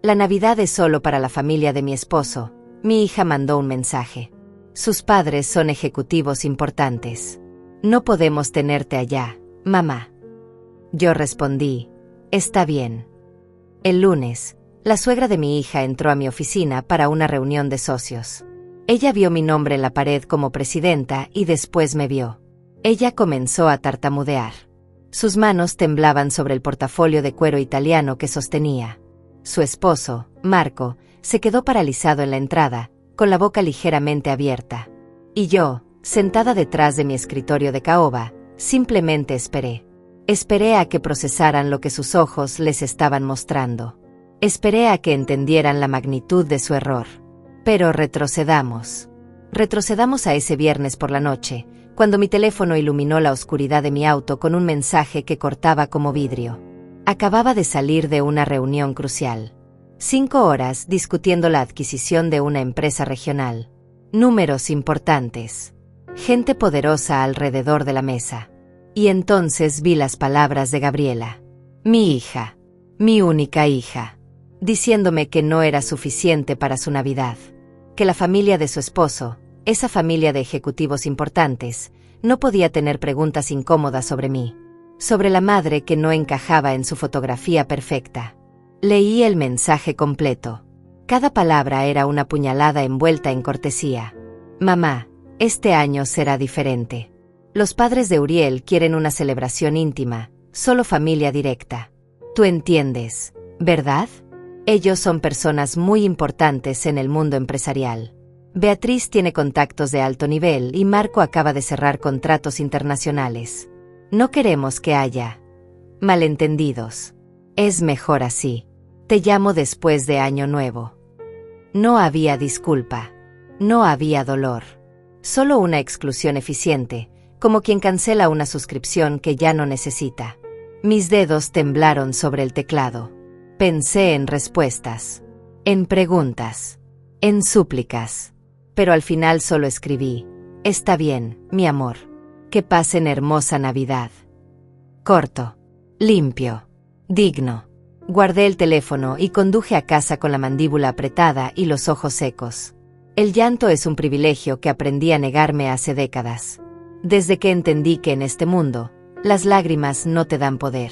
La Navidad es solo para la familia de mi esposo. Mi hija mandó un mensaje. Sus padres son ejecutivos importantes. No podemos tenerte allá, mamá. Yo respondí, está bien. El lunes, la suegra de mi hija entró a mi oficina para una reunión de socios. Ella vio mi nombre en la pared como presidenta y después me vio. Ella comenzó a tartamudear. Sus manos temblaban sobre el portafolio de cuero italiano que sostenía. Su esposo, Marco, se quedó paralizado en la entrada, con la boca ligeramente abierta. Y yo, sentada detrás de mi escritorio de caoba, simplemente esperé. Esperé a que procesaran lo que sus ojos les estaban mostrando. Esperé a que entendieran la magnitud de su error. Pero retrocedamos. Retrocedamos a ese viernes por la noche, cuando mi teléfono iluminó la oscuridad de mi auto con un mensaje que cortaba como vidrio. Acababa de salir de una reunión crucial. 5 horas discutiendo la adquisición de una empresa regional. Números importantes. Gente poderosa alrededor de la mesa. Y entonces vi las palabras de Gabriela. Mi hija. Mi única hija. Diciéndome que no era suficiente para su Navidad. Que la familia de su esposo, esa familia de ejecutivos importantes, no podía tener preguntas incómodas sobre mí. Sobre la madre que no encajaba en su fotografía perfecta. Leí el mensaje completo. Cada palabra era una puñalada envuelta en cortesía. Mamá, este año será diferente. Los padres de Uriel quieren una celebración íntima, solo familia directa. Tú entiendes, ¿verdad? Ellos son personas muy importantes en el mundo empresarial. Beatriz tiene contactos de alto nivel y Marco acaba de cerrar contratos internacionales. No queremos que haya malentendidos. Es mejor así. Te llamo después de Año Nuevo. No había disculpa. No había dolor. Solo una exclusión eficiente, como quien cancela una suscripción que ya no necesita. Mis dedos temblaron sobre el teclado. Pensé en respuestas, en preguntas, en súplicas. Pero al final solo escribí, está bien, mi amor. Que pasen hermosa Navidad. Corto, limpio, digno. Guardé el teléfono y conduje a casa con la mandíbula apretada y los ojos secos. El llanto es un privilegio que aprendí a negarme hace décadas. Desde que entendí que en este mundo, las lágrimas no te dan poder.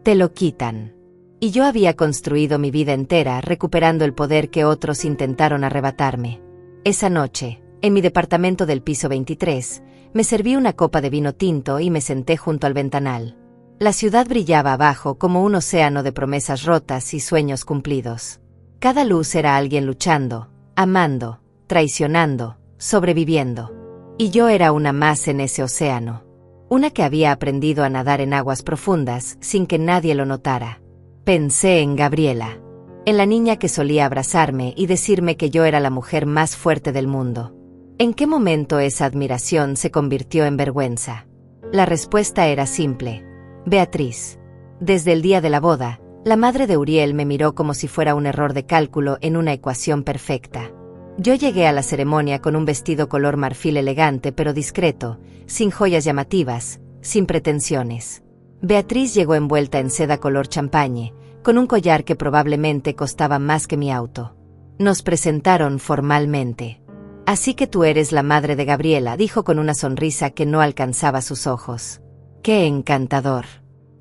Te lo quitan. Y yo había construido mi vida entera recuperando el poder que otros intentaron arrebatarme. Esa noche, en mi departamento del piso 23, me serví una copa de vino tinto y me senté junto al ventanal. La ciudad brillaba abajo como un océano de promesas rotas y sueños cumplidos. Cada luz era alguien luchando, amando, traicionando, sobreviviendo. Y yo era una más en ese océano. Una que había aprendido a nadar en aguas profundas sin que nadie lo notara. Pensé en Gabriela. En la niña que solía abrazarme y decirme que yo era la mujer más fuerte del mundo. ¿En qué momento esa admiración se convirtió en vergüenza? La respuesta era simple. Beatriz. Desde el día de la boda, la madre de Uriel me miró como si fuera un error de cálculo en una ecuación perfecta. Yo llegué a la ceremonia con un vestido color marfil elegante pero discreto, sin joyas llamativas, sin pretensiones. Beatriz llegó envuelta en seda color champagne, con un collar que probablemente costaba más que mi auto. Nos presentaron formalmente. Así que tú eres la madre de Gabriela, dijo con una sonrisa que no alcanzaba sus ojos. ¡Qué encantador!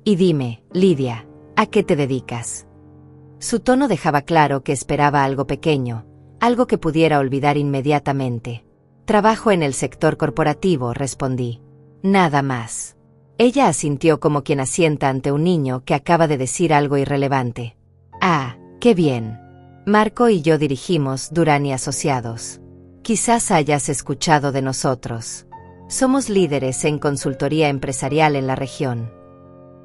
Y dime, Lidia, ¿a qué te dedicas? Su tono dejaba claro que esperaba algo pequeño, algo que pudiera olvidar inmediatamente. Trabajo en el sector corporativo, respondí. Nada más. Ella asintió como quien asienta ante un niño que acaba de decir algo irrelevante. Ah, qué bien. Marco y yo dirigimos Durán y Asociados. Quizás hayas escuchado de nosotros. Somos líderes en consultoría empresarial en la región.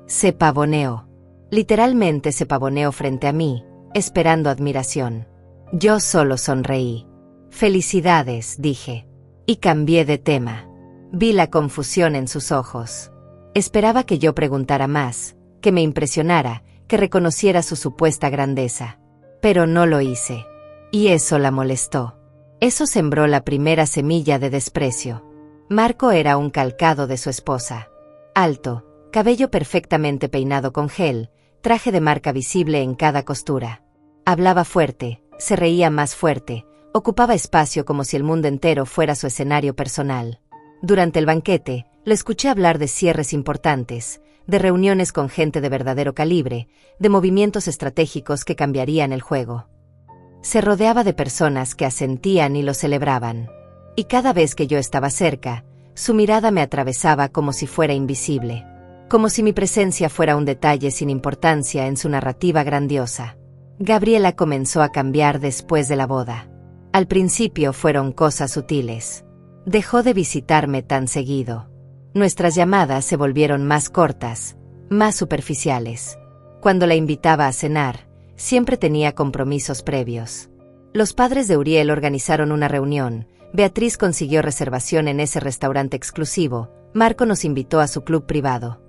Se pavoneó. Literalmente se pavoneó frente a mí, esperando admiración. Yo solo sonreí. Felicidades, dije. Y cambié de tema. Vi la confusión en sus ojos. Esperaba que yo preguntara más, que me impresionara, que reconociera su supuesta grandeza. Pero no lo hice. Y eso la molestó. Eso sembró la primera semilla de desprecio. Marco era un calcado de su esposa. Alto, cabello perfectamente peinado con gel, traje de marca visible en cada costura. Hablaba fuerte, se reía más fuerte, ocupaba espacio como si el mundo entero fuera su escenario personal. Durante el banquete, le escuché hablar de cierres importantes, de reuniones con gente de verdadero calibre, de movimientos estratégicos que cambiarían el juego. Se rodeaba de personas que asentían y lo celebraban. Y cada vez que yo estaba cerca, su mirada me atravesaba como si fuera invisible, como si mi presencia fuera un detalle sin importancia en su narrativa grandiosa. Gabriela comenzó a cambiar después de la boda. Al principio fueron cosas sutiles. Dejó de visitarme tan seguido. Nuestras llamadas se volvieron más cortas, más superficiales. Cuando la invitaba a cenar, siempre tenía compromisos previos. Los padres de Uriel organizaron una reunión, Beatriz consiguió reservación en ese restaurante exclusivo, Marco nos invitó a su club privado.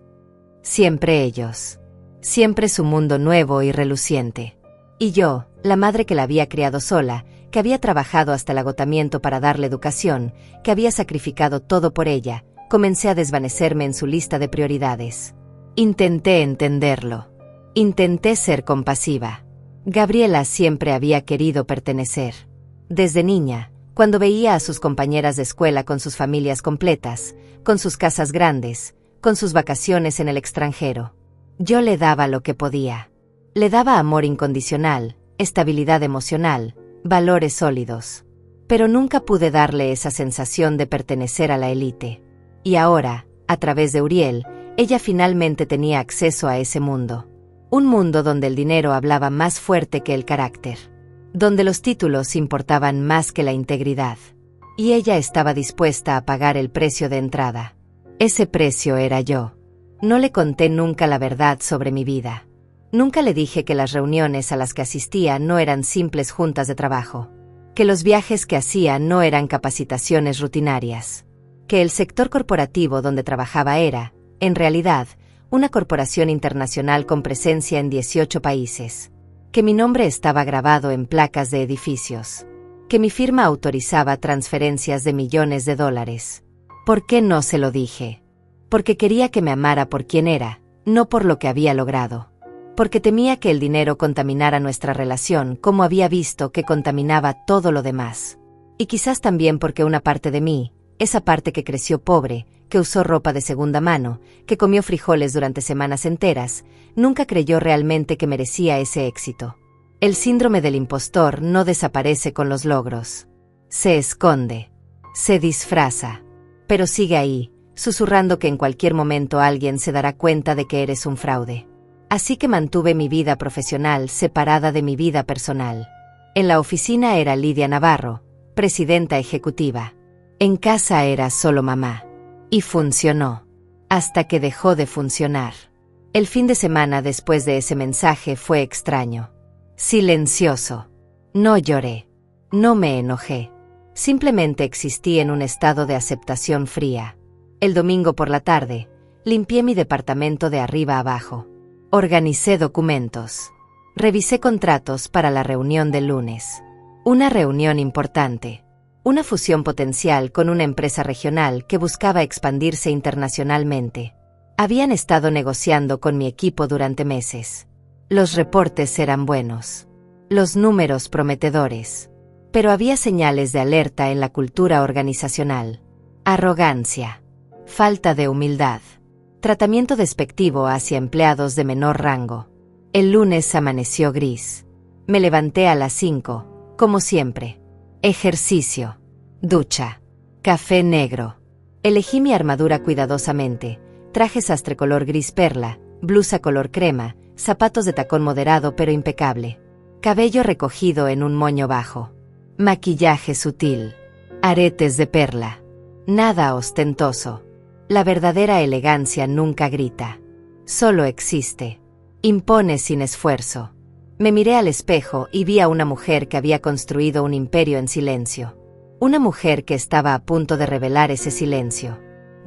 Siempre ellos. Siempre su mundo nuevo y reluciente. Y yo, la madre que la había criado sola, que había trabajado hasta el agotamiento para darle educación, que había sacrificado todo por ella, comencé a desvanecerme en su lista de prioridades. Intenté entenderlo. Intenté ser compasiva. Gabriela siempre había querido pertenecer. Desde niña, cuando veía a sus compañeras de escuela con sus familias completas, con sus casas grandes, con sus vacaciones en el extranjero, yo le daba lo que podía. Le daba amor incondicional, estabilidad emocional, valores sólidos. Pero nunca pude darle esa sensación de pertenecer a la élite. Y ahora, a través de Uriel, ella finalmente tenía acceso a ese mundo. Un mundo donde el dinero hablaba más fuerte que el carácter. Donde los títulos importaban más que la integridad. Y ella estaba dispuesta a pagar el precio de entrada. Ese precio era yo. No le conté nunca la verdad sobre mi vida. Nunca le dije que las reuniones a las que asistía no eran simples juntas de trabajo. Que los viajes que hacía no eran capacitaciones rutinarias. Que el sector corporativo donde trabajaba era, en realidad, una corporación internacional con presencia en 18 países. Que mi nombre estaba grabado en placas de edificios. Que mi firma autorizaba transferencias de millones de dólares. ¿Por qué no se lo dije? Porque quería que me amara por quien era, no por lo que había logrado. Porque temía que el dinero contaminara nuestra relación como había visto que contaminaba todo lo demás. Y quizás también porque una parte de mí, esa parte que creció pobre, que usó ropa de segunda mano, que comió frijoles durante semanas enteras, nunca creyó realmente que merecía ese éxito. El síndrome del impostor no desaparece con los logros. Se esconde. Se disfraza. Pero sigue ahí, susurrando que en cualquier momento alguien se dará cuenta de que eres un fraude. Así que mantuve mi vida profesional separada de mi vida personal. En la oficina era Lidia Navarro, presidenta ejecutiva. En casa era solo mamá. Y funcionó. Hasta que dejó de funcionar. El fin de semana después de ese mensaje fue extraño. Silencioso. No lloré. No me enojé. Simplemente existí en un estado de aceptación fría. El domingo por la tarde, limpié mi departamento de arriba abajo. Organicé documentos. Revisé contratos para la reunión del lunes. Una reunión importante. Una fusión potencial con una empresa regional que buscaba expandirse internacionalmente. Habían estado negociando con mi equipo durante meses. Los reportes eran buenos. Los números prometedores. Pero había señales de alerta en la cultura organizacional. Arrogancia. Falta de humildad. Tratamiento despectivo hacia empleados de menor rango. El lunes amaneció gris. Me levanté a las 5, como siempre. Ejercicio. Ducha. Café negro. Elegí mi armadura cuidadosamente. Traje sastre color gris perla, blusa color crema, zapatos de tacón moderado pero impecable. Cabello recogido en un moño bajo. Maquillaje sutil. Aretes de perla. Nada ostentoso. La verdadera elegancia nunca grita. Solo existe. Impone sin esfuerzo. Me miré al espejo y vi a una mujer que había construido un imperio en silencio. Una mujer que estaba a punto de revelar ese silencio.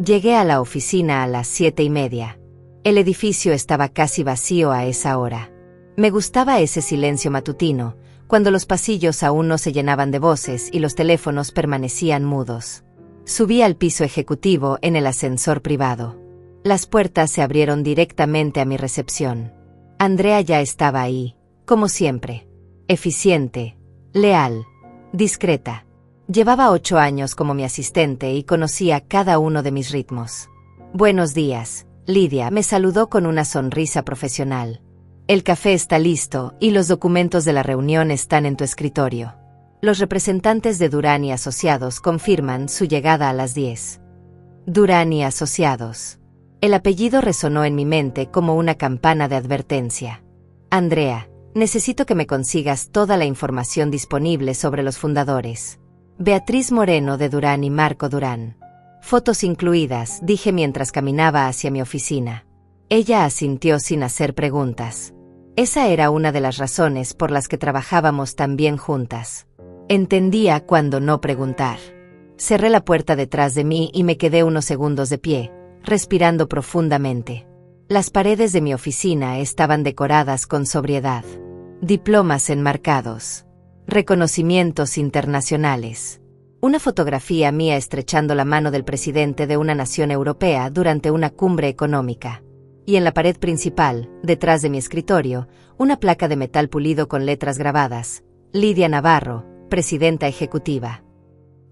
Llegué a la oficina a las 7:30. El edificio estaba casi vacío a esa hora. Me gustaba ese silencio matutino, cuando los pasillos aún no se llenaban de voces y los teléfonos permanecían mudos. Subí al piso ejecutivo en el ascensor privado. Las puertas se abrieron directamente a mi recepción. Andrea ya estaba ahí, como siempre. Eficiente, leal, discreta. Llevaba 8 años como mi asistente y conocía cada uno de mis ritmos. Buenos días, Lidia, me saludó con una sonrisa profesional. El café está listo y los documentos de la reunión están en tu escritorio. Los representantes de Durán y Asociados confirman su llegada a las 10. Durán y Asociados. El apellido resonó en mi mente como una campana de advertencia. Andrea, necesito que me consigas toda la información disponible sobre los fundadores. Beatriz Moreno de Durán y Marco Durán. Fotos incluidas, dije mientras caminaba hacia mi oficina. Ella asintió sin hacer preguntas. Esa era una de las razones por las que trabajábamos tan bien juntas. Entendía cuándo no preguntar. Cerré la puerta detrás de mí y me quedé unos segundos de pie, respirando profundamente. Las paredes de mi oficina estaban decoradas con sobriedad. Diplomas enmarcados. Reconocimientos internacionales. Una fotografía mía estrechando la mano del presidente de una nación europea durante una cumbre económica. Y en la pared principal, detrás de mi escritorio, una placa de metal pulido con letras grabadas. Lidia Navarro, presidenta ejecutiva.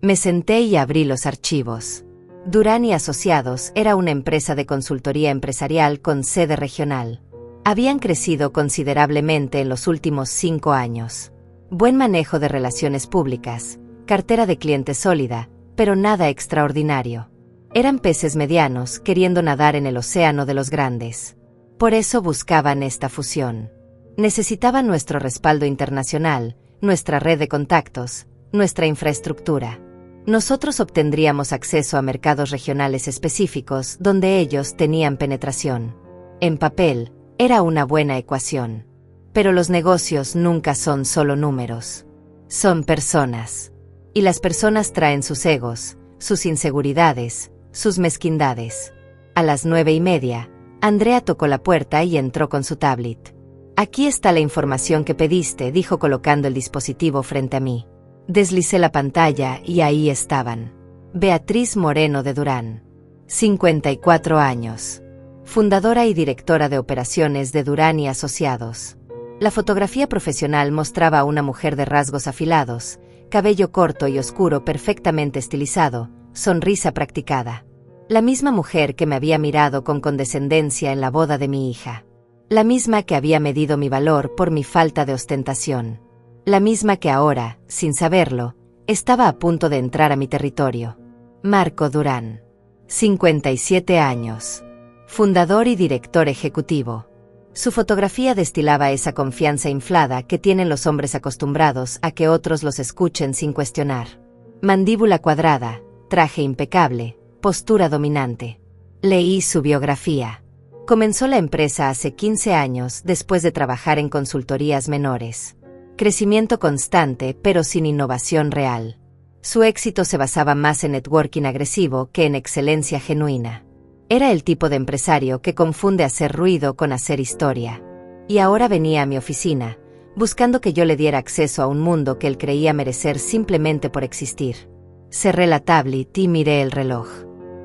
Me senté y abrí los archivos. Durán y Asociados era una empresa de consultoría empresarial con sede regional. Habían crecido considerablemente en los últimos 5 años. Buen manejo de relaciones públicas, cartera de clientes sólida, pero nada extraordinario. Eran peces medianos queriendo nadar en el océano de los grandes. Por eso buscaban esta fusión. Necesitaban nuestro respaldo internacional, nuestra red de contactos, nuestra infraestructura. Nosotros obtendríamos acceso a mercados regionales específicos donde ellos tenían penetración. En papel, era una buena ecuación. Pero los negocios nunca son solo números. Son personas. Y las personas traen sus egos, sus inseguridades, sus mezquindades. A las 9:30, Andrea tocó la puerta y entró con su tablet. Aquí está la información que pediste, dijo colocando el dispositivo frente a mí. Deslicé la pantalla y ahí estaban. Beatriz Moreno de Durán. 54 años. Fundadora y directora de operaciones de Durán y Asociados. La fotografía profesional mostraba a una mujer de rasgos afilados, cabello corto y oscuro perfectamente estilizado, sonrisa practicada. La misma mujer que me había mirado con condescendencia en la boda de mi hija. La misma que había medido mi valor por mi falta de ostentación. La misma que ahora, sin saberlo, estaba a punto de entrar a mi territorio. Marco Durán. 57 años. Fundador y director ejecutivo. Su fotografía destilaba esa confianza inflada que tienen los hombres acostumbrados a que otros los escuchen sin cuestionar. Mandíbula cuadrada, traje impecable, postura dominante. Leí su biografía. Comenzó la empresa hace 15 años después de trabajar en consultorías menores. Crecimiento constante pero sin innovación real. Su éxito se basaba más en networking agresivo que en excelencia genuina. Era el tipo de empresario que confunde hacer ruido con hacer historia. Y ahora venía a mi oficina, buscando que yo le diera acceso a un mundo que él creía merecer simplemente por existir. Cerré la tablet y miré el reloj.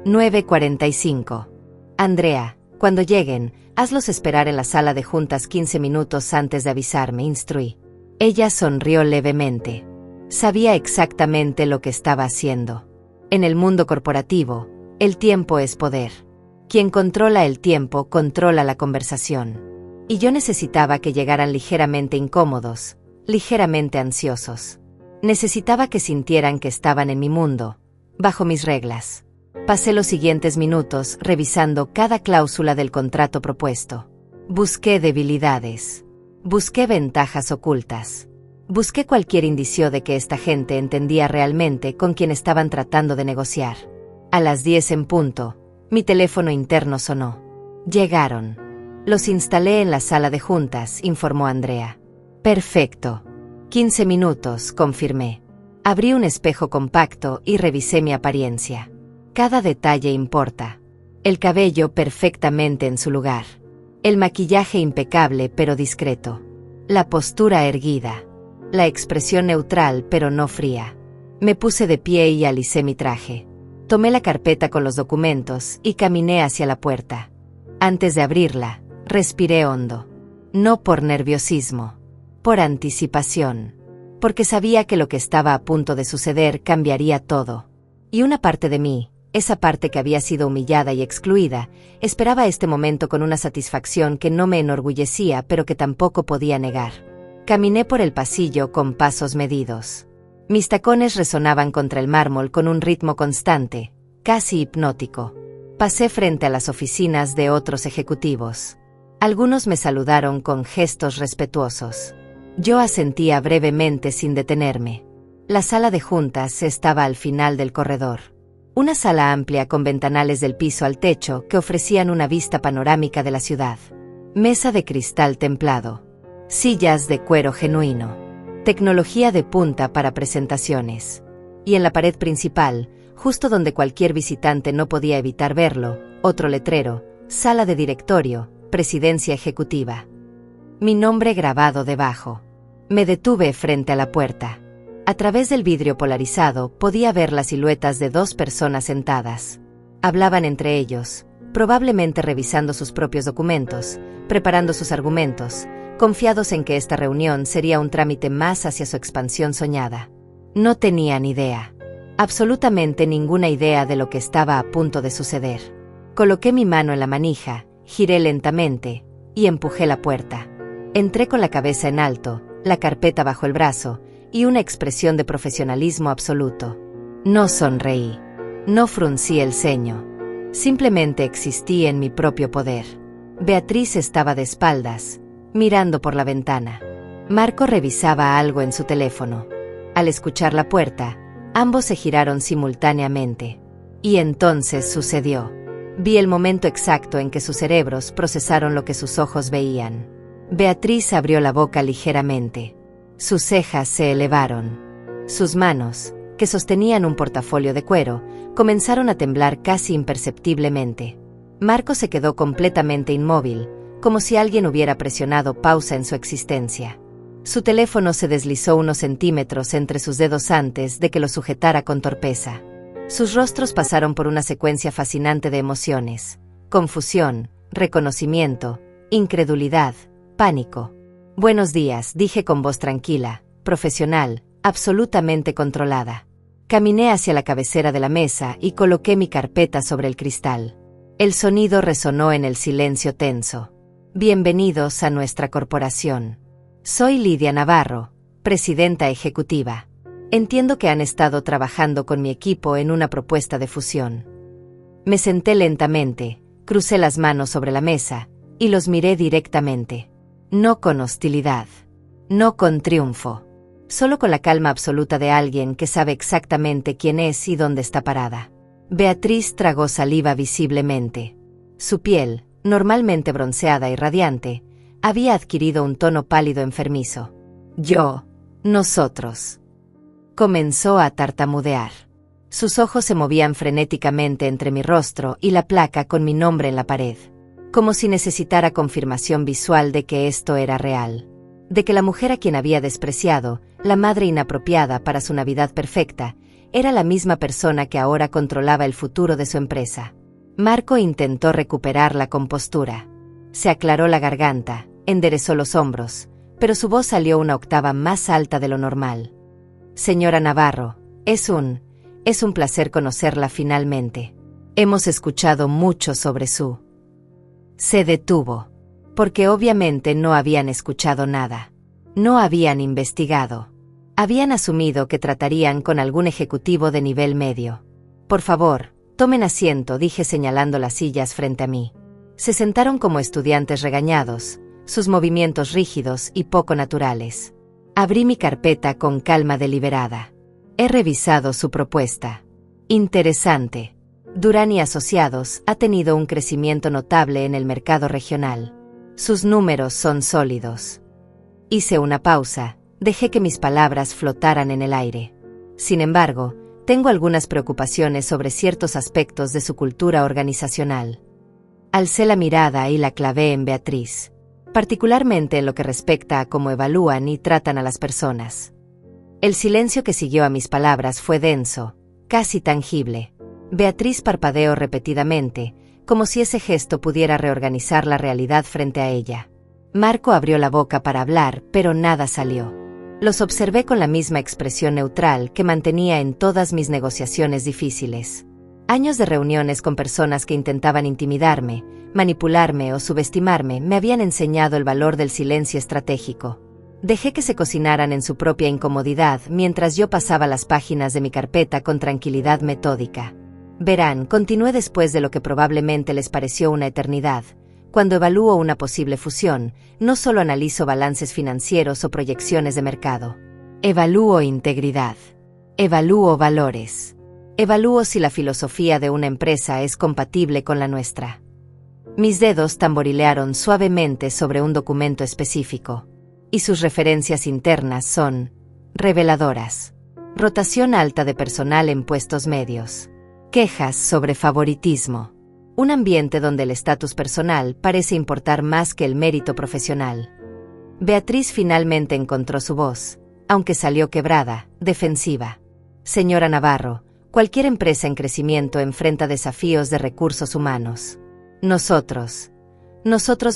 9:45. Andrea, cuando lleguen, hazlos esperar en la sala de juntas 15 minutos antes de avisarme, instruí. Ella sonrió levemente. Sabía exactamente lo que estaba haciendo. En el mundo corporativo, el tiempo es poder. Quien controla el tiempo controla la conversación. Y yo necesitaba que llegaran ligeramente incómodos, ligeramente ansiosos. Necesitaba que sintieran que estaban en mi mundo, bajo mis reglas. Pasé los siguientes minutos revisando cada cláusula del contrato propuesto. Busqué debilidades. Busqué ventajas ocultas. Busqué cualquier indicio de que esta gente entendía realmente con quien estaban tratando de negociar. A las 10 en punto, mi teléfono interno sonó. Llegaron. Los instalé en la sala de juntas, informó Andrea. Perfecto. 15 minutos, confirmé. Abrí un espejo compacto y revisé mi apariencia. Cada detalle importa. El cabello perfectamente en su lugar. El maquillaje impecable pero discreto. La postura erguida. La expresión neutral pero no fría. Me puse de pie y alicé mi traje. Tomé la carpeta con los documentos y caminé hacia la puerta. Antes de abrirla, respiré hondo. No por nerviosismo, Por anticipación. Porque sabía que lo que estaba a punto de suceder cambiaría todo. Y una parte de mí, esa parte que había sido humillada y excluida, esperaba este momento con una satisfacción que no me enorgullecía pero que tampoco podía negar. Caminé por el pasillo con pasos medidos. Mis tacones resonaban contra el mármol con un ritmo constante, casi hipnótico. Pasé frente a las oficinas de otros ejecutivos. Algunos me saludaron con gestos respetuosos. Yo asentía brevemente sin detenerme. La sala de juntas estaba al final del corredor. Una sala amplia con ventanales del piso al techo que ofrecían una vista panorámica de la ciudad. Mesa de cristal templado. Sillas de cuero genuino. Tecnología de punta para presentaciones. Y en la pared principal, justo donde cualquier visitante no podía evitar verlo, otro letrero: Sala de directorio, Presidencia ejecutiva. Mi nombre grabado debajo. Me detuve frente a la puerta. A través del vidrio polarizado podía ver las siluetas de dos personas sentadas. Hablaban entre ellos, probablemente revisando sus propios documentos, preparando sus argumentos, confiados en que esta reunión sería un trámite más hacia su expansión soñada. No tenían idea. Absolutamente ninguna idea de lo que estaba a punto de suceder. Coloqué mi mano en la manija, giré lentamente, y empujé la puerta. Entré con la cabeza en alto, la carpeta bajo el brazo, y una expresión de profesionalismo absoluto. No sonreí. No fruncí el ceño. Simplemente existí en mi propio poder. Beatriz estaba de espaldas, mirando por la ventana. Marco revisaba algo en su teléfono. Al escuchar la puerta, ambos se giraron simultáneamente. Y entonces sucedió. Vi el momento exacto en que sus cerebros procesaron lo que sus ojos veían. Beatriz abrió la boca ligeramente. Sus cejas se elevaron. Sus manos, que sostenían un portafolio de cuero, comenzaron a temblar casi imperceptiblemente. Marco se quedó completamente inmóvil, como si alguien hubiera presionado pausa en su existencia. Su teléfono se deslizó unos centímetros entre sus dedos antes de que lo sujetara con torpeza. Sus rostros pasaron por una secuencia fascinante de emociones: confusión, reconocimiento, incredulidad, pánico. «Buenos días», dije con voz tranquila, profesional, absolutamente controlada. Caminé hacia la cabecera de la mesa y coloqué mi carpeta sobre el cristal. El sonido resonó en el silencio tenso. «Bienvenidos a nuestra corporación. Soy Lidia Navarro, presidenta ejecutiva. Entiendo que han estado trabajando con mi equipo en una propuesta de fusión». Me senté lentamente, crucé las manos sobre la mesa y los miré directamente. No con hostilidad. No con triunfo. Solo con la calma absoluta de alguien que sabe exactamente quién es y dónde está parada. Beatriz tragó saliva visiblemente. Su piel, normalmente bronceada y radiante, había adquirido un tono pálido enfermizo. Nosotros. Comenzó a tartamudear. Sus ojos se movían frenéticamente entre mi rostro y la placa con mi nombre en la pared, como si necesitara confirmación visual de que esto era real. De que la mujer a quien había despreciado, la madre inapropiada para su Navidad perfecta, era la misma persona que ahora controlaba el futuro de su empresa. Marco intentó recuperar la compostura. Se aclaró la garganta, enderezó los hombros, pero su voz salió una octava más alta de lo normal. «Señora Navarro, es un placer conocerla finalmente. Hemos escuchado mucho sobre su...». Se detuvo, porque obviamente no habían escuchado nada. No habían investigado. Habían asumido que tratarían con algún ejecutivo de nivel medio. «Por favor, tomen asiento», dije señalando las sillas frente a mí. Se sentaron como estudiantes regañados, sus movimientos rígidos y poco naturales. Abrí mi carpeta con calma deliberada. He revisado su propuesta. Interesante. Durán y Asociados ha tenido un crecimiento notable en el mercado regional. Sus números son sólidos. Hice una pausa, dejé que mis palabras flotaran en el aire. Sin embargo, tengo algunas preocupaciones sobre ciertos aspectos de su cultura organizacional. Alcé la mirada y la clavé en Beatriz, particularmente en lo que respecta a cómo evalúan y tratan a las personas. El silencio que siguió a mis palabras fue denso, casi tangible. Beatriz parpadeó repetidamente, como si ese gesto pudiera reorganizar la realidad frente a ella. Marco abrió la boca para hablar, pero nada salió. Los observé con la misma expresión neutral que mantenía en todas mis negociaciones difíciles. Años de reuniones con personas que intentaban intimidarme, manipularme o subestimarme me habían enseñado el valor del silencio estratégico. Dejé que se cocinaran en su propia incomodidad mientras yo pasaba las páginas de mi carpeta con tranquilidad metódica. Verán, continué después de lo que probablemente les pareció una eternidad. Cuando evalúo una posible fusión, no solo analizo balances financieros o proyecciones de mercado. Evalúo integridad. Evalúo valores. Evalúo si la filosofía de una empresa es compatible con la nuestra. Mis dedos tamborilearon suavemente sobre un documento específico. Y sus referencias internas son reveladoras. Rotación alta de personal en puestos medios. Quejas sobre favoritismo. Un ambiente donde el estatus personal parece importar más que el mérito profesional. Beatriz finalmente encontró su voz, aunque salió quebrada, defensiva. Señora Navarro, cualquier empresa en crecimiento enfrenta desafíos de recursos humanos. Nosotros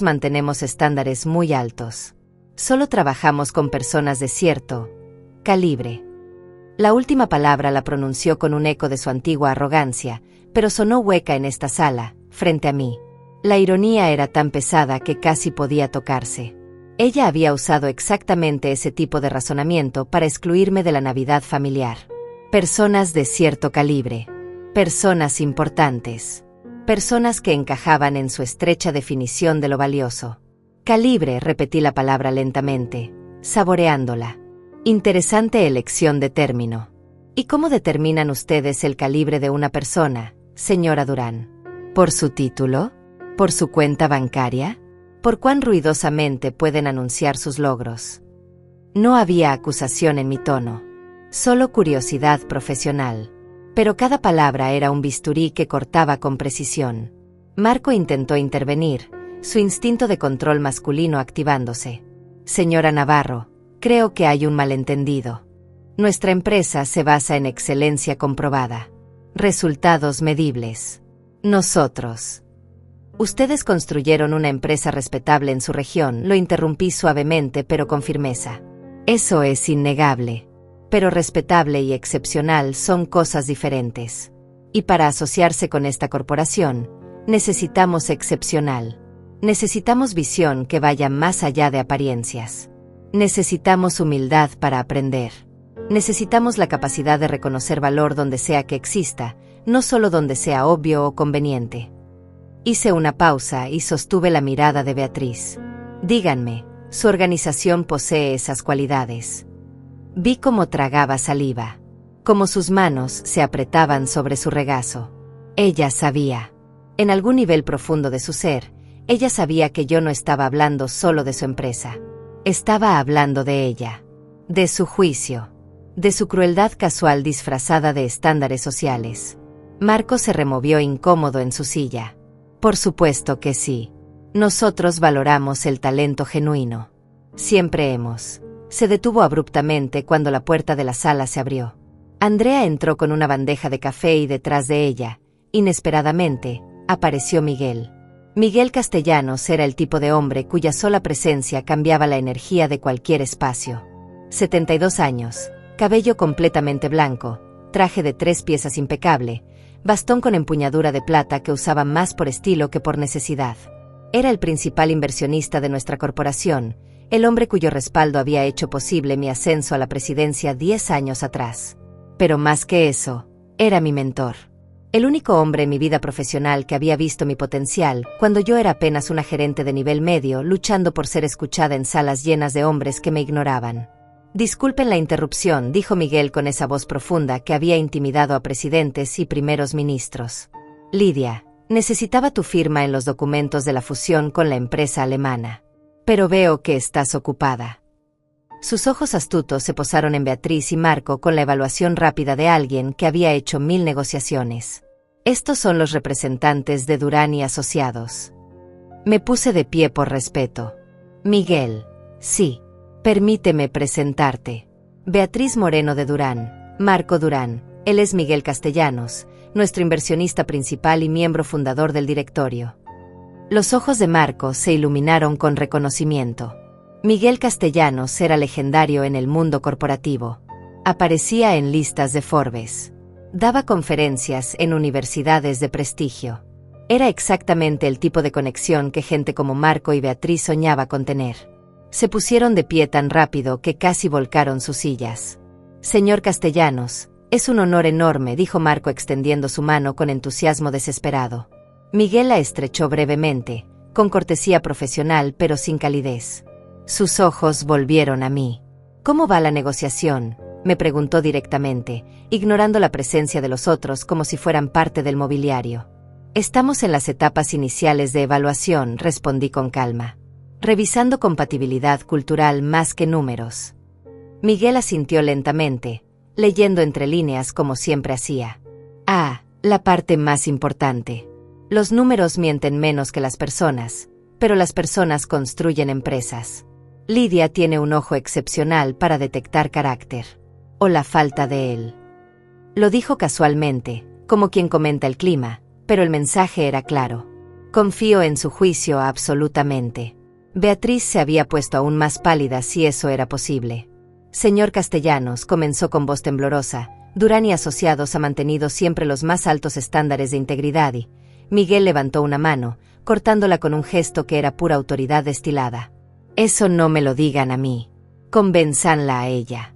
mantenemos estándares muy altos. Solo trabajamos con personas de cierto calibre. La última palabra la pronunció con un eco de su antigua arrogancia, pero sonó hueca en esta sala, frente a mí. La ironía era tan pesada que casi podía tocarse. Ella había usado exactamente ese tipo de razonamiento para excluirme de la Navidad familiar. Personas de cierto calibre. Personas importantes. Personas que encajaban en su estrecha definición de lo valioso. Calibre, repetí la palabra lentamente, saboreándola. Interesante elección de término. ¿Y cómo determinan ustedes el calibre de una persona, señora Durán? ¿Por su título? ¿Por su cuenta bancaria? ¿Por cuán ruidosamente pueden anunciar sus logros? No había acusación en mi tono, solo curiosidad profesional. Pero cada palabra era un bisturí que cortaba con precisión. Marco intentó intervenir, su instinto de control masculino activándose. Señora Navarro, creo que hay un malentendido. Nuestra empresa se basa en excelencia comprobada. Resultados medibles. Nosotros. Ustedes construyeron una empresa respetable en su región, lo interrumpí suavemente pero con firmeza. Eso es innegable. Pero respetable y excepcional son cosas diferentes. Y para asociarse con esta corporación, necesitamos excepcional. Necesitamos visión que vaya más allá de apariencias. Necesitamos humildad para aprender. Necesitamos la capacidad de reconocer valor donde sea que exista, no solo donde sea obvio o conveniente. Hice una pausa y sostuve la mirada de Beatriz. Díganme, ¿su organización posee esas cualidades? Vi cómo tragaba saliva, cómo sus manos se apretaban sobre su regazo. Ella sabía. En algún nivel profundo de su ser, ella sabía que yo no estaba hablando solo de su empresa. Estaba hablando de ella, de su juicio, de su crueldad casual disfrazada de estándares sociales. Marco se removió incómodo en su silla. Por supuesto que sí. Nosotros valoramos el talento genuino. Siempre hemos. Se detuvo abruptamente cuando la puerta de la sala se abrió. Andrea entró con una bandeja de café y detrás de ella, inesperadamente, apareció Miguel. Miguel Castellanos era el tipo de hombre cuya sola presencia cambiaba la energía de cualquier espacio. 72 años, cabello completamente blanco, traje de 3 piezas impecable, bastón con empuñadura de plata que usaba más por estilo que por necesidad. Era el principal inversionista de nuestra corporación, el hombre cuyo respaldo había hecho posible mi ascenso a la presidencia 10 años atrás. Pero más que eso, era mi mentor. El único hombre en mi vida profesional que había visto mi potencial cuando yo era apenas una gerente de nivel medio luchando por ser escuchada en salas llenas de hombres que me ignoraban. Disculpen la interrupción, dijo Miguel con esa voz profunda que había intimidado a presidentes y primeros ministros. Lidia, necesitaba tu firma en los documentos de la fusión con la empresa alemana. Pero veo que estás ocupada. Sus ojos astutos se posaron en Beatriz y Marco con la evaluación rápida de alguien que había hecho 1000 negociaciones. Estos son los representantes de Durán y Asociados. Me puse de pie por respeto. Miguel, sí. Permíteme presentarte. Beatriz Moreno de Durán, Marco Durán, él es Miguel Castellanos, nuestro inversionista principal y miembro fundador del directorio. Los ojos de Marco se iluminaron con reconocimiento. Miguel Castellanos era legendario en el mundo corporativo. Aparecía en listas de Forbes. Daba conferencias en universidades de prestigio. Era exactamente el tipo de conexión que gente como Marco y Beatriz soñaba con tener. Se pusieron de pie tan rápido que casi volcaron sus sillas. «Señor Castellanos, es un honor enorme», dijo Marco extendiendo su mano con entusiasmo desesperado. Miguel la estrechó brevemente, con cortesía profesional pero sin calidez. Sus ojos volvieron a mí. «¿Cómo va la negociación?», me preguntó directamente, ignorando la presencia de los otros como si fueran parte del mobiliario. «Estamos en las etapas iniciales de evaluación», respondí con calma. «Revisando compatibilidad cultural más que números». Miguel asintió lentamente, leyendo entre líneas como siempre hacía. «Ah, la parte más importante. Los números mienten menos que las personas, pero las personas construyen empresas. Lidia tiene un ojo excepcional para detectar carácter. O la falta de él». Lo dijo casualmente, como quien comenta el clima, pero el mensaje era claro. Confío en su juicio absolutamente. Beatriz se había puesto aún más pálida si eso era posible. «Señor Castellanos», comenzó con voz temblorosa, «Durán y Asociados ha mantenido siempre los más altos estándares de integridad y...» Miguel levantó una mano, cortándola con un gesto que era pura autoridad destilada. «Eso no me lo digan a mí. Convénzanla a ella».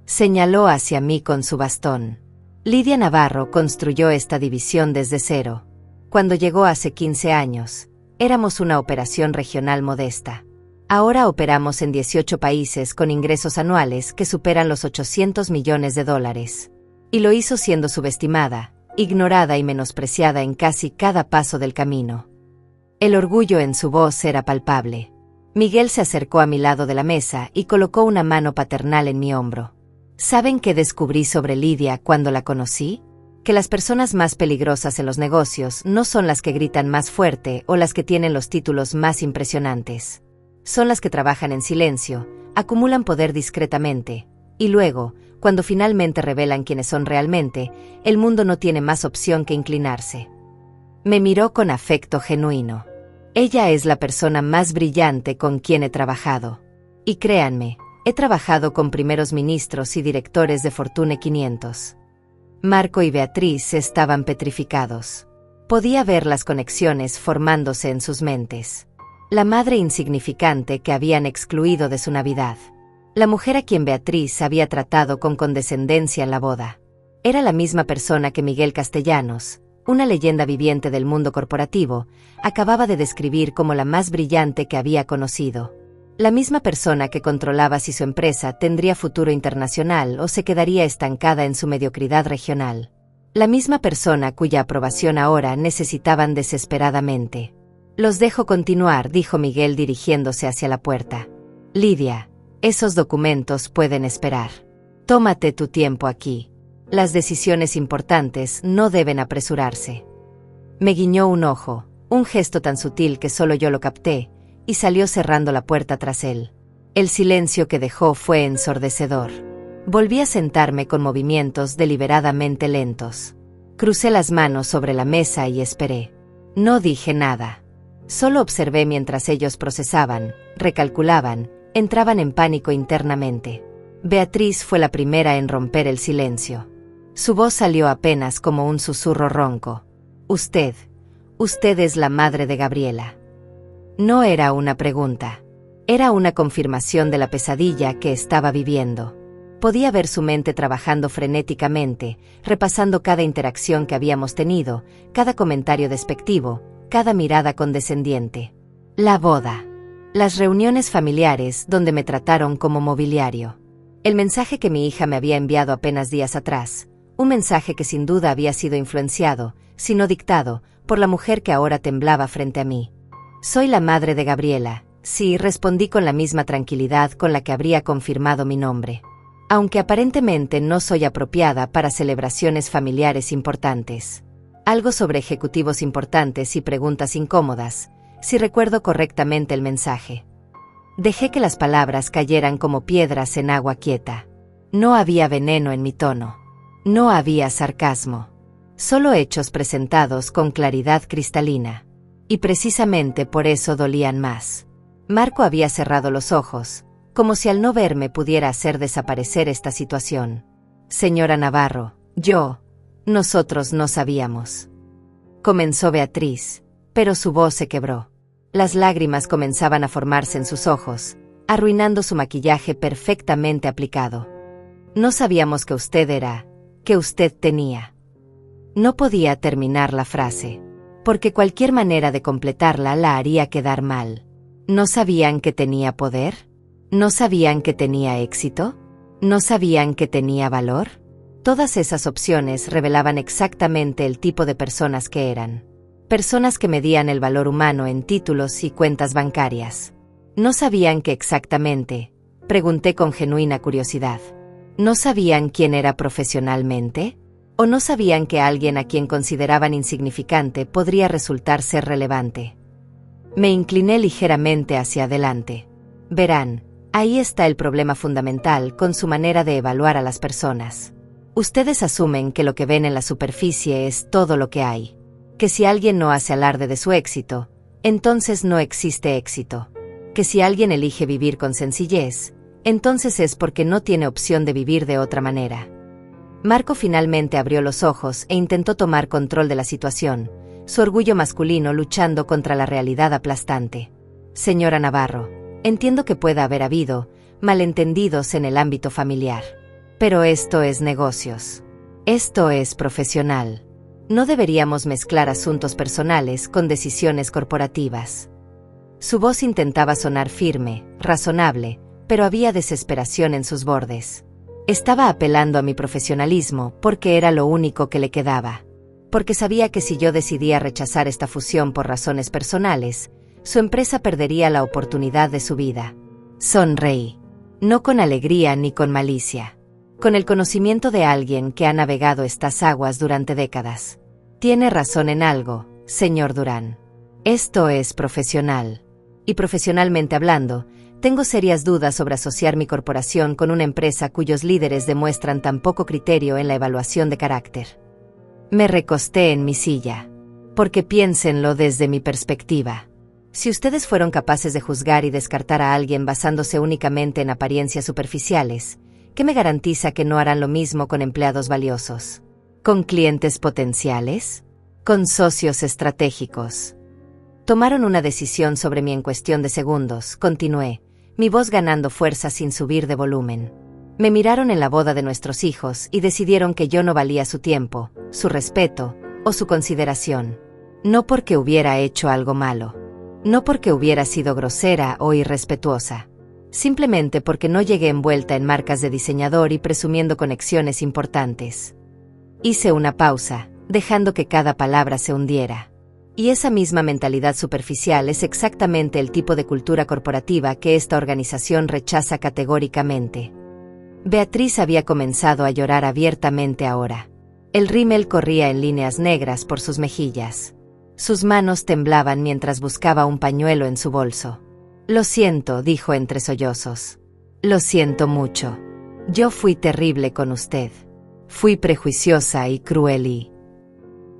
Señaló hacia mí con su bastón. Lidia Navarro construyó esta división desde cero. Cuando llegó hace 15 años, éramos una operación regional modesta. Ahora operamos en 18 países con ingresos anuales que superan los $800 millones. Y lo hizo siendo subestimada, ignorada y menospreciada en casi cada paso del camino. El orgullo en su voz era palpable. Miguel se acercó a mi lado de la mesa y colocó una mano paternal en mi hombro. ¿Saben qué descubrí sobre Lidia cuando la conocí? Que las personas más peligrosas en los negocios no son las que gritan más fuerte o las que tienen los títulos más impresionantes. Son las que trabajan en silencio, acumulan poder discretamente, y luego, cuando finalmente revelan quiénes son realmente, el mundo no tiene más opción que inclinarse. Me miró con afecto genuino. Ella es la persona más brillante con quien he trabajado. Y créanme, he trabajado con primeros ministros y directores de Fortune 500. Marco y Beatriz estaban petrificados. Podía ver las conexiones formándose en sus mentes. La madre insignificante que habían excluido de su Navidad. La mujer a quien Beatriz había tratado con condescendencia en la boda. Era la misma persona que Miguel Castellanos, una leyenda viviente del mundo corporativo, acababa de describir como la más brillante que había conocido. La misma persona que controlaba si su empresa tendría futuro internacional o se quedaría estancada en su mediocridad regional. La misma persona cuya aprobación ahora necesitaban desesperadamente. «Los dejo continuar», dijo Miguel dirigiéndose hacia la puerta. «Lidia, esos documentos pueden esperar. Tómate tu tiempo aquí. Las decisiones importantes no deben apresurarse». Me guiñó un ojo, un gesto tan sutil que solo yo lo capté, y salió cerrando la puerta tras él. El silencio que dejó fue ensordecedor. Volví a sentarme con movimientos deliberadamente lentos. Crucé las manos sobre la mesa y esperé. No dije nada. Solo observé mientras ellos procesaban, recalculaban, entraban en pánico internamente. Beatriz fue la primera en romper el silencio. Su voz salió apenas como un susurro ronco. Usted es la madre de Gabriela». No era una pregunta. Era una confirmación de la pesadilla que estaba viviendo. Podía ver su mente trabajando frenéticamente, repasando cada interacción que habíamos tenido, cada comentario despectivo, cada mirada condescendiente. La boda. Las reuniones familiares donde me trataron como mobiliario. El mensaje que mi hija me había enviado apenas días atrás. Un mensaje que sin duda había sido influenciado, si no dictado, por la mujer que ahora temblaba frente a mí. «Soy la madre de Gabriela», sí, respondí con la misma tranquilidad con la que habría confirmado mi nombre. Aunque aparentemente no soy apropiada para celebraciones familiares importantes. Algo sobre ejecutivos importantes y preguntas incómodas, si recuerdo correctamente el mensaje. Dejé que las palabras cayeran como piedras en agua quieta. No había veneno en mi tono. No había sarcasmo. Solo hechos presentados con claridad cristalina. Y precisamente por eso dolían más. Marco había cerrado los ojos, como si al no verme pudiera hacer desaparecer esta situación. Señora Navarro, nosotros no sabíamos. Comenzó Beatriz, pero su voz se quebró. Las lágrimas comenzaban a formarse en sus ojos, arruinando su maquillaje perfectamente aplicado. No sabíamos que usted tenía. No podía terminar la frase, porque cualquier manera de completarla la haría quedar mal. ¿No sabían que tenía poder? ¿No sabían que tenía éxito? ¿No sabían que tenía valor? Todas esas opciones revelaban exactamente el tipo de personas que eran. Personas que medían el valor humano en títulos y cuentas bancarias. ¿No sabían qué exactamente? Pregunté con genuina curiosidad. ¿No sabían quién era profesionalmente? ¿O no sabían que alguien a quien consideraban insignificante podría resultar ser relevante? Me incliné ligeramente hacia adelante. Verán, ahí está el problema fundamental con su manera de evaluar a las personas. Ustedes asumen que lo que ven en la superficie es todo lo que hay. Que si alguien no hace alarde de su éxito, entonces no existe éxito. Que si alguien elige vivir con sencillez, entonces es porque no tiene opción de vivir de otra manera. Marco finalmente abrió los ojos e intentó tomar control de la situación, su orgullo masculino luchando contra la realidad aplastante. Señora Navarro, entiendo que pueda haber habido malentendidos en el ámbito familiar. Pero esto es negocios. Esto es profesional. No deberíamos mezclar asuntos personales con decisiones corporativas. Su voz intentaba sonar firme, razonable, pero había desesperación en sus bordes. Estaba apelando a mi profesionalismo porque era lo único que le quedaba. Porque sabía que si yo decidía rechazar esta fusión por razones personales, su empresa perdería la oportunidad de su vida. Sonreí. No con alegría ni con malicia. Con el conocimiento de alguien que ha navegado estas aguas durante décadas. Tiene razón en algo, señor Durán. Esto es profesional. Y profesionalmente hablando, tengo serias dudas sobre asociar mi corporación con una empresa cuyos líderes demuestran tan poco criterio en la evaluación de carácter. Me recosté en mi silla. Porque piénsenlo desde mi perspectiva. Si ustedes fueron capaces de juzgar y descartar a alguien basándose únicamente en apariencias superficiales, ¿qué me garantiza que no harán lo mismo con empleados valiosos? ¿Con clientes potenciales? ¿Con socios estratégicos? Tomaron una decisión sobre mí en cuestión de segundos, continué, mi voz ganando fuerza sin subir de volumen. Me miraron en la boda de nuestros hijos y decidieron que yo no valía su tiempo, su respeto o su consideración. No porque hubiera hecho algo malo. No porque hubiera sido grosera o irrespetuosa. Simplemente porque no llegué envuelta en marcas de diseñador y presumiendo conexiones importantes. Hice una pausa, dejando que cada palabra se hundiera. Y esa misma mentalidad superficial es exactamente el tipo de cultura corporativa que esta organización rechaza categóricamente. Beatriz había comenzado a llorar abiertamente ahora. El rímel corría en líneas negras por sus mejillas. Sus manos temblaban mientras buscaba un pañuelo en su bolso. Lo siento, dijo entre sollozos. Lo siento mucho. Yo fui terrible con usted. Fui prejuiciosa y cruel y...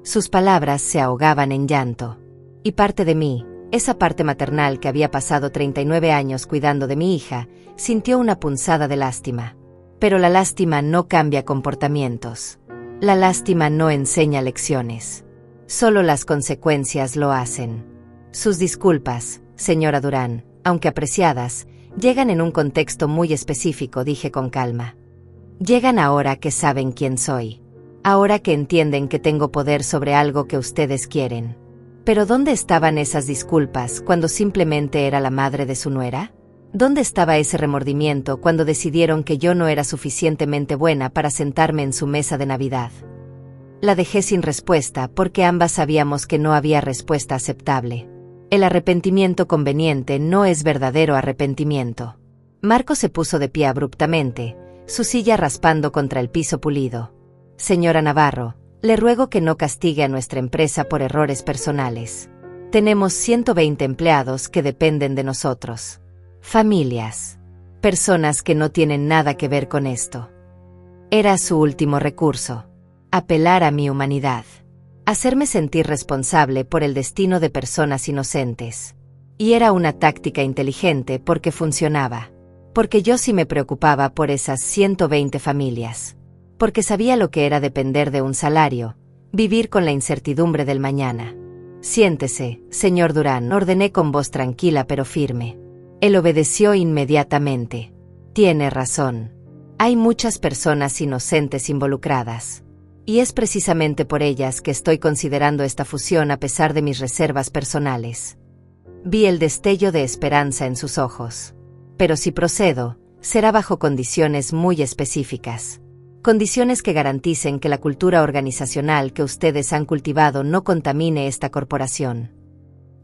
Sus palabras se ahogaban en llanto. Y parte de mí, esa parte maternal que había pasado 39 años cuidando de mi hija, sintió una punzada de lástima. Pero la lástima no cambia comportamientos. La lástima no enseña lecciones. Solo las consecuencias lo hacen. Sus disculpas, señora Durán, aunque apreciadas, llegan en un contexto muy específico, dije con calma. Llegan ahora que saben quién soy. Ahora que entienden que tengo poder sobre algo que ustedes quieren. Pero ¿dónde estaban esas disculpas cuando simplemente era la madre de su nuera? ¿Dónde estaba ese remordimiento cuando decidieron que yo no era suficientemente buena para sentarme en su mesa de Navidad? La dejé sin respuesta porque ambas sabíamos que no había respuesta aceptable. El arrepentimiento conveniente no es verdadero arrepentimiento. Marco se puso de pie abruptamente, su silla raspando contra el piso pulido. Señora Navarro, le ruego que no castigue a nuestra empresa por errores personales. Tenemos 120 empleados que dependen de nosotros. Familias. Personas que no tienen nada que ver con esto. Era su último recurso. Apelar a mi humanidad. hacerme sentir responsable por el destino de personas inocentes. Y era una táctica inteligente porque funcionaba. Porque yo sí me preocupaba por esas 120 familias. Porque sabía lo que era depender de un salario, vivir con la incertidumbre del mañana. Siéntese, señor Durán, ordené con voz tranquila pero firme. Él obedeció inmediatamente. Tiene razón. Hay muchas personas inocentes involucradas. Y es precisamente por ellas que estoy considerando esta fusión a pesar de mis reservas personales. Vi el destello de esperanza en sus ojos. Pero si procedo, será bajo condiciones muy específicas. Condiciones que garanticen que la cultura organizacional que ustedes han cultivado no contamine esta corporación.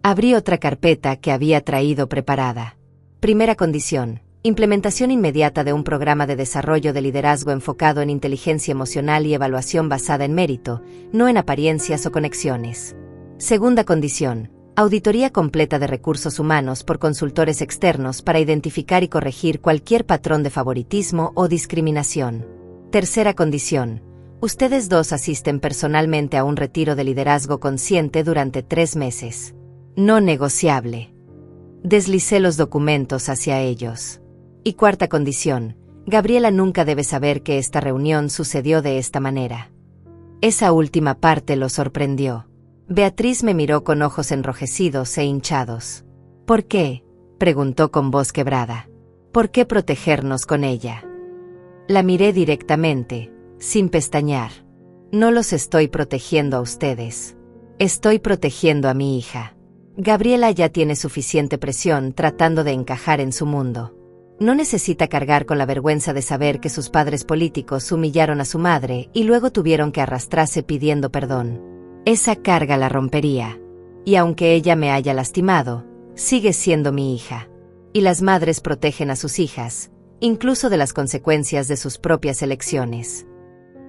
Abrí otra carpeta que había traído preparada. Primera condición: implementación inmediata de un programa de desarrollo de liderazgo enfocado en inteligencia emocional y evaluación basada en mérito, no en apariencias o conexiones. Segunda condición: auditoría completa de recursos humanos por consultores externos para identificar y corregir cualquier patrón de favoritismo o discriminación. Tercera condición: ustedes dos asisten personalmente a un retiro de liderazgo consciente durante 3 meses. No negociable. Deslicé los documentos hacia ellos. Y cuarta condición: Gabriela nunca debe saber que esta reunión sucedió de esta manera. Esa última parte lo sorprendió. Beatriz me miró con ojos enrojecidos e hinchados. ¿Por qué?, preguntó con voz quebrada. ¿Por qué protegernos con ella? La miré directamente, sin pestañear. No los estoy protegiendo a ustedes. Estoy protegiendo a mi hija. Gabriela ya tiene suficiente presión tratando de encajar en su mundo. No necesita cargar con la vergüenza de saber que sus padres políticos humillaron a su madre y luego tuvieron que arrastrarse pidiendo perdón. Esa carga la rompería. Y aunque ella me haya lastimado, sigue siendo mi hija. Y las madres protegen a sus hijas, incluso de las consecuencias de sus propias elecciones.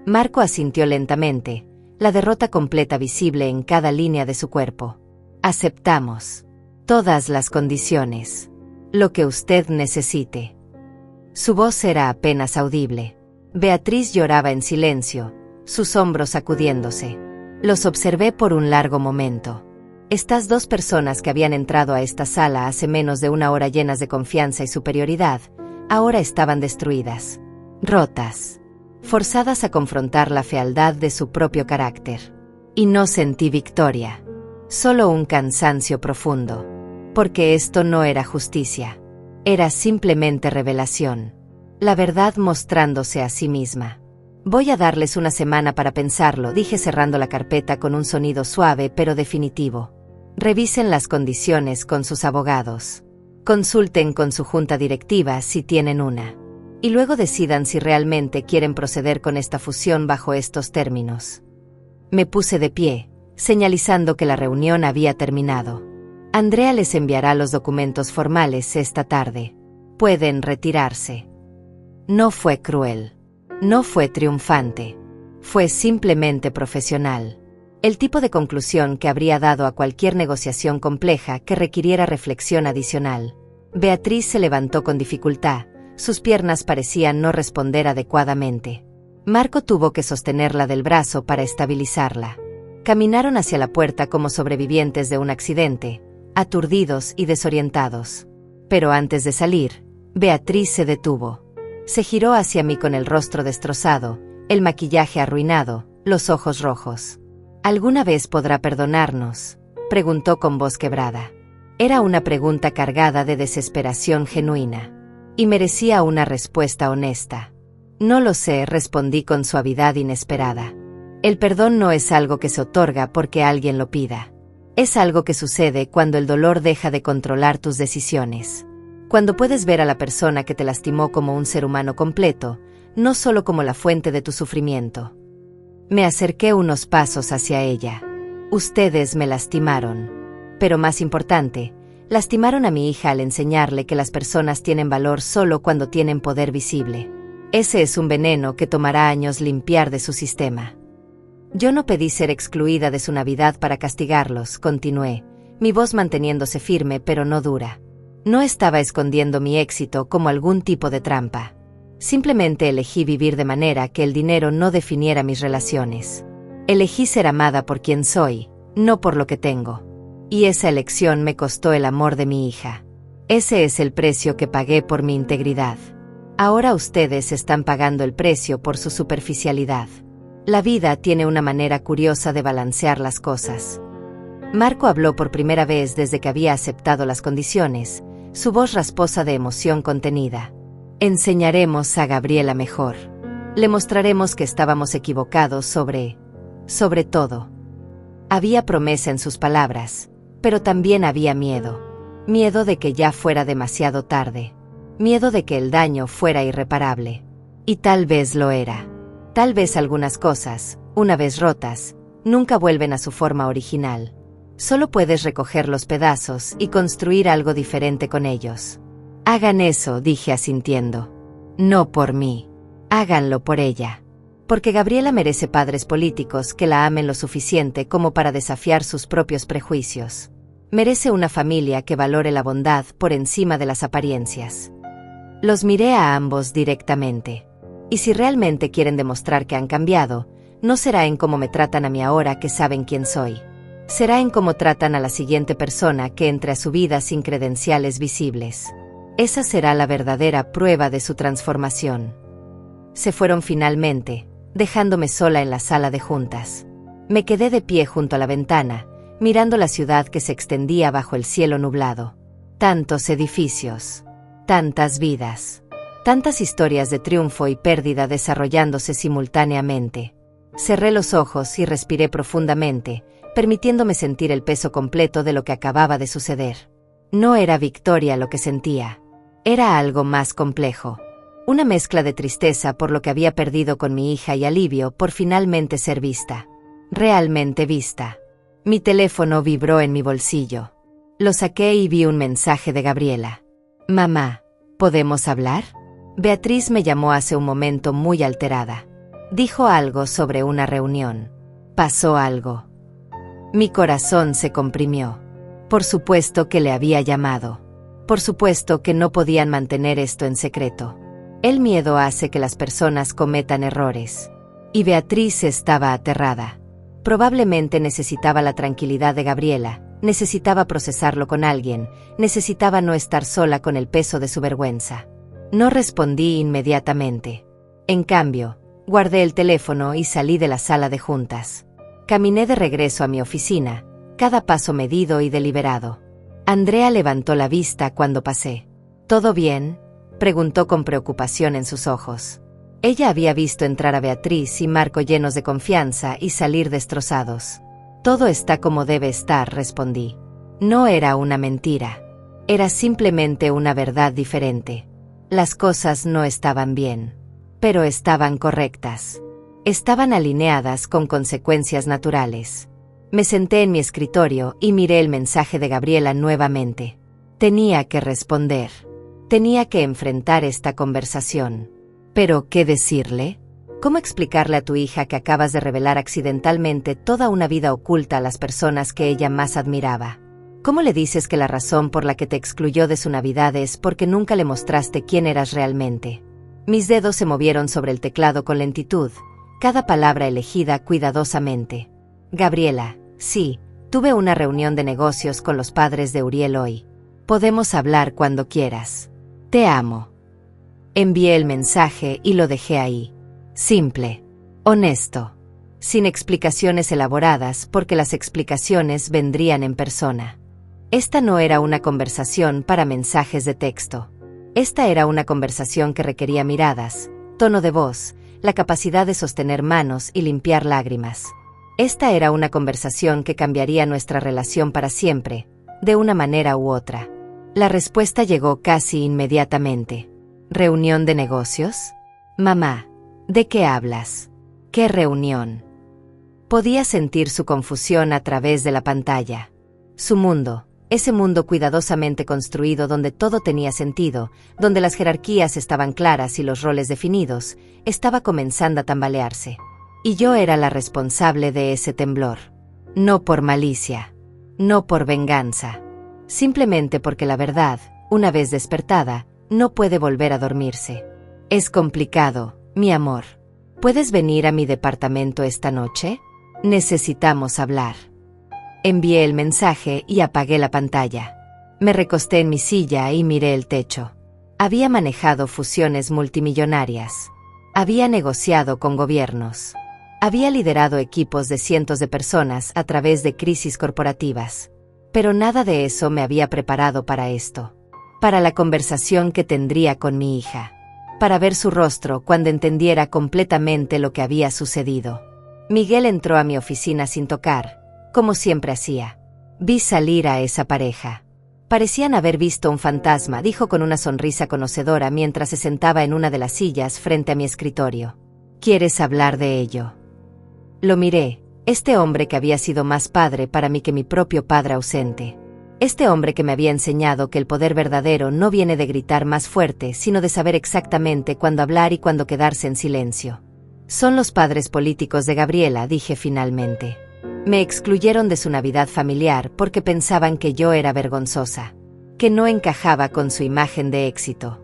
Marco asintió lentamente, la derrota completa visible en cada línea de su cuerpo. Aceptamos. Todas las condiciones. Lo que usted necesite. Su voz era apenas audible. Beatriz lloraba en silencio, sus hombros sacudiéndose. Los observé por un largo momento. Estas dos personas que habían entrado a esta sala hace menos de una hora llenas de confianza y superioridad, ahora estaban destruidas, rotas, forzadas a confrontar la fealdad de su propio carácter. Y no sentí victoria, solo un cansancio profundo. Porque esto no era justicia. Era simplemente revelación. La verdad mostrándose a sí misma. Voy a darles una semana para pensarlo, dije cerrando la carpeta con un sonido suave pero definitivo. Revisen las condiciones con sus abogados. Consulten con su junta directiva si tienen una. Y luego decidan si realmente quieren proceder con esta fusión bajo estos términos. Me puse de pie, señalizando que la reunión había terminado. Andrea les enviará los documentos formales esta tarde. Pueden retirarse. No fue cruel. No fue triunfante. Fue simplemente profesional. El tipo de conclusión que habría dado a cualquier negociación compleja que requiriera reflexión adicional. Beatriz se levantó con dificultad, sus piernas parecían no responder adecuadamente. Marco tuvo que sostenerla del brazo para estabilizarla. Caminaron hacia la puerta como sobrevivientes de un accidente, aturdidos y desorientados. Pero antes de salir, Beatriz se detuvo. Se giró hacia mí con el rostro destrozado, el maquillaje arruinado, los ojos rojos. ¿Alguna vez podrá perdonarnos?, preguntó con voz quebrada. Era una pregunta cargada de desesperación genuina. Y merecía una respuesta honesta. No lo sé, respondí con suavidad inesperada. El perdón no es algo que se otorga porque alguien lo pida. Es algo que sucede cuando el dolor deja de controlar tus decisiones. Cuando puedes ver a la persona que te lastimó como un ser humano completo, no solo como la fuente de tu sufrimiento. Me acerqué unos pasos hacia ella. Ustedes me lastimaron. Pero más importante, lastimaron a mi hija al enseñarle que las personas tienen valor solo cuando tienen poder visible. Ese es un veneno que tomará años limpiar de su sistema. Yo no pedí ser excluida de su Navidad para castigarlos, continué, mi voz manteniéndose firme pero no dura. No estaba escondiendo mi éxito como algún tipo de trampa. Simplemente elegí vivir de manera que el dinero no definiera mis relaciones. Elegí ser amada por quien soy, no por lo que tengo. Y esa elección me costó el amor de mi hija. Ese es el precio que pagué por mi integridad. Ahora ustedes están pagando el precio por su superficialidad. La vida tiene una manera curiosa de balancear las cosas. Marco habló por primera vez desde que había aceptado las condiciones, su voz rasposa de emoción contenida. Enseñaremos a Gabriela mejor. Le mostraremos que estábamos equivocados sobre todo. Había promesa en sus palabras, pero también había miedo. Miedo de que ya fuera demasiado tarde. Miedo de que el daño fuera irreparable. Y tal vez lo era. Tal vez algunas cosas, una vez rotas, nunca vuelven a su forma original. Solo puedes recoger los pedazos y construir algo diferente con ellos. Hagan eso, dije asintiendo. No por mí. Háganlo por ella. Porque Gabriela merece padres políticos que la amen lo suficiente como para desafiar sus propios prejuicios. Merece una familia que valore la bondad por encima de las apariencias. Los miré a ambos directamente. Y si realmente quieren demostrar que han cambiado, no será en cómo me tratan a mí ahora que saben quién soy. Será en cómo tratan a la siguiente persona que entre a su vida sin credenciales visibles. Esa será la verdadera prueba de su transformación. Se fueron finalmente, dejándome sola en la sala de juntas. Me quedé de pie junto a la ventana, mirando la ciudad que se extendía bajo el cielo nublado. Tantos edificios, tantas vidas, tantas historias de triunfo y pérdida desarrollándose simultáneamente. Cerré los ojos y respiré profundamente, permitiéndome sentir el peso completo de lo que acababa de suceder. No era victoria lo que sentía. Era algo más complejo. Una mezcla de tristeza por lo que había perdido con mi hija y alivio por finalmente ser vista. Realmente vista. Mi teléfono vibró en mi bolsillo. Lo saqué y vi un mensaje de Gabriela. Mamá, ¿podemos hablar? Beatriz me llamó hace un momento muy alterada. Dijo algo sobre una reunión. Pasó algo. Mi corazón se comprimió. Por supuesto que le había llamado. Por supuesto que no podían mantener esto en secreto. El miedo hace que las personas cometan errores. Y Beatriz estaba aterrada. Probablemente necesitaba la tranquilidad de Gabriela, necesitaba procesarlo con alguien, necesitaba no estar sola con el peso de su vergüenza. No respondí inmediatamente. En cambio, guardé el teléfono y salí de la sala de juntas. Caminé de regreso a mi oficina, cada paso medido y deliberado. Andrea levantó la vista cuando pasé. ¿Todo bien?, preguntó con preocupación en sus ojos. Ella había visto entrar a Beatriz y Marco llenos de confianza y salir destrozados. Todo está como debe estar, respondí. No era una mentira. Era simplemente una verdad diferente. Las cosas no estaban bien. Pero estaban correctas. Estaban alineadas con consecuencias naturales. Me senté en mi escritorio y miré el mensaje de Gabriela nuevamente. Tenía que responder. Tenía que enfrentar esta conversación. ¿Pero qué decirle? ¿Cómo explicarle a tu hija que acabas de revelar accidentalmente toda una vida oculta a las personas que ella más admiraba? ¿Cómo le dices que la razón por la que te excluyó de su Navidad es porque nunca le mostraste quién eras realmente? Mis dedos se movieron sobre el teclado con lentitud, cada palabra elegida cuidadosamente. Gabriela, sí, tuve una reunión de negocios con los padres de Uriel hoy. Podemos hablar cuando quieras. Te amo. Envié el mensaje y lo dejé ahí. Simple. Honesto. Sin explicaciones elaboradas porque las explicaciones vendrían en persona. Esta no era una conversación para mensajes de texto. Esta era una conversación que requería miradas, tono de voz, la capacidad de sostener manos y limpiar lágrimas. Esta era una conversación que cambiaría nuestra relación para siempre, de una manera u otra. La respuesta llegó casi inmediatamente. ¿Reunión de negocios? Mamá, ¿de qué hablas? ¿Qué reunión? Podía sentir su confusión a través de la pantalla. Su mundo, ese mundo cuidadosamente construido donde todo tenía sentido, donde las jerarquías estaban claras y los roles definidos, estaba comenzando a tambalearse. Y yo era la responsable de ese temblor. No por malicia. No por venganza. Simplemente porque la verdad, una vez despertada, no puede volver a dormirse. Es complicado, mi amor. ¿Puedes venir a mi departamento esta noche? Necesitamos hablar. Envié el mensaje y apagué la pantalla. Me recosté en mi silla y miré el techo. Había manejado fusiones multimillonarias. Había negociado con gobiernos. Había liderado equipos de cientos de personas a través de crisis corporativas. Pero nada de eso me había preparado para esto. Para la conversación que tendría con mi hija. Para ver su rostro cuando entendiera completamente lo que había sucedido. Miguel entró a mi oficina sin tocar, como siempre hacía. Vi salir a esa pareja. Parecían haber visto un fantasma, dijo con una sonrisa conocedora mientras se sentaba en una de las sillas frente a mi escritorio. ¿Quieres hablar de ello? Lo miré, este hombre que había sido más padre para mí que mi propio padre ausente. Este hombre que me había enseñado que el poder verdadero no viene de gritar más fuerte, sino de saber exactamente cuándo hablar y cuándo quedarse en silencio. Son los padres políticos de Gabriela, dije finalmente. Me excluyeron de su Navidad familiar porque pensaban que yo era vergonzosa, que no encajaba con su imagen de éxito.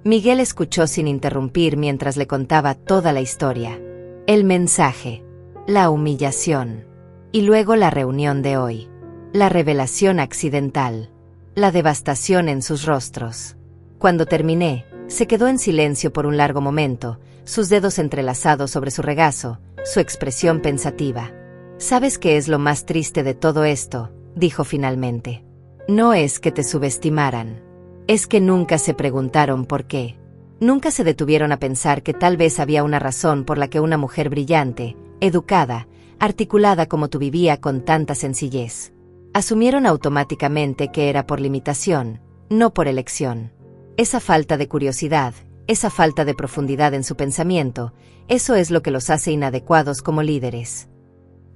Miguel escuchó sin interrumpir mientras le contaba toda la historia. El mensaje, la humillación, y luego la reunión de hoy. La revelación accidental, la devastación en sus rostros. Cuando terminé, se quedó en silencio por un largo momento, sus dedos entrelazados sobre su regazo, su expresión pensativa. ¿Sabes qué es lo más triste de todo esto?, dijo finalmente. No es que te subestimaran. Es que nunca se preguntaron por qué. Nunca se detuvieron a pensar que tal vez había una razón por la que una mujer brillante, educada, articulada como tú vivía con tanta sencillez. Asumieron automáticamente que era por limitación, no por elección. Esa falta de curiosidad, esa falta de profundidad en su pensamiento, eso es lo que los hace inadecuados como líderes.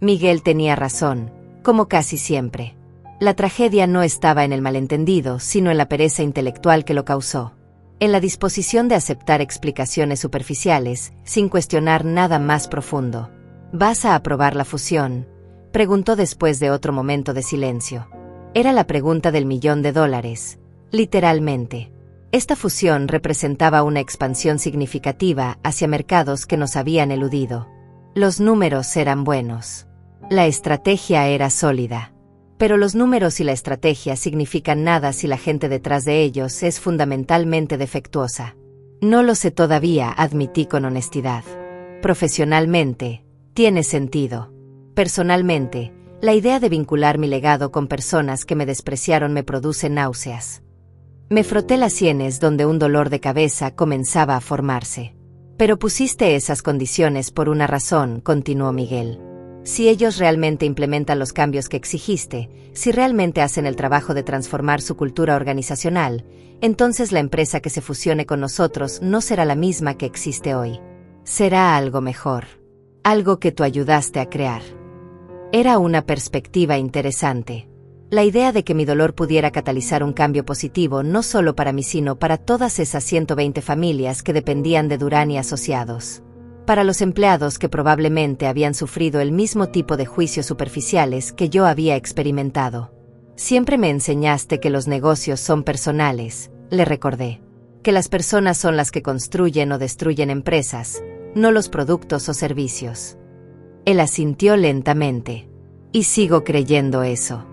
Miguel tenía razón, como casi siempre. La tragedia no estaba en el malentendido, sino en la pereza intelectual que lo causó. En la disposición de aceptar explicaciones superficiales, sin cuestionar nada más profundo. ¿Vas a aprobar la fusión?, preguntó después de otro momento de silencio. Era la pregunta del $1.000.000, literalmente. Esta fusión representaba una expansión significativa hacia mercados que nos habían eludido. Los números eran buenos. La estrategia era sólida. Pero los números y la estrategia significan nada si la gente detrás de ellos es fundamentalmente defectuosa. No lo sé todavía, admití con honestidad. Profesionalmente, tiene sentido. Personalmente, la idea de vincular mi legado con personas que me despreciaron me produce náuseas. Me froté las sienes donde un dolor de cabeza comenzaba a formarse. Pero pusiste esas condiciones por una razón, continuó Miguel. Si ellos realmente implementan los cambios que exigiste, si realmente hacen el trabajo de transformar su cultura organizacional, entonces la empresa que se fusione con nosotros no será la misma que existe hoy. Será algo mejor. Algo que tú ayudaste a crear. Era una perspectiva interesante. La idea de que mi dolor pudiera catalizar un cambio positivo no solo para mí sino para todas esas 120 familias que dependían de Durán y Asociados. Para los empleados que probablemente habían sufrido el mismo tipo de juicios superficiales que yo había experimentado. Siempre me enseñaste que los negocios son personales, le recordé. Que las personas son las que construyen o destruyen empresas, no los productos o servicios. Él asintió lentamente. Y sigo creyendo eso.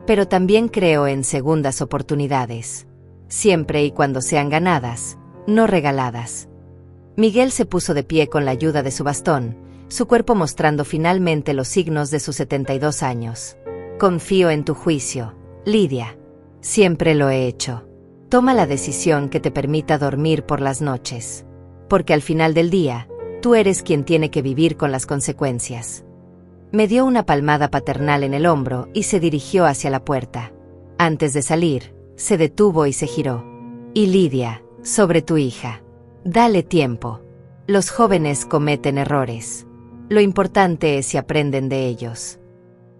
Pero también creo en segundas oportunidades. Siempre y cuando sean ganadas, no regaladas. Miguel se puso de pie con la ayuda de su bastón, su cuerpo mostrando finalmente los signos de sus 72 años. Confío en tu juicio, Lidia. Siempre lo he hecho. Toma la decisión que te permita dormir por las noches. Porque al final del día, tú eres quien tiene que vivir con las consecuencias. Me dio una palmada paternal en el hombro y se dirigió hacia la puerta. Antes de salir, se detuvo y se giró. Y Lidia, sobre tu hija. Dale tiempo. Los jóvenes cometen errores. Lo importante es si aprenden de ellos.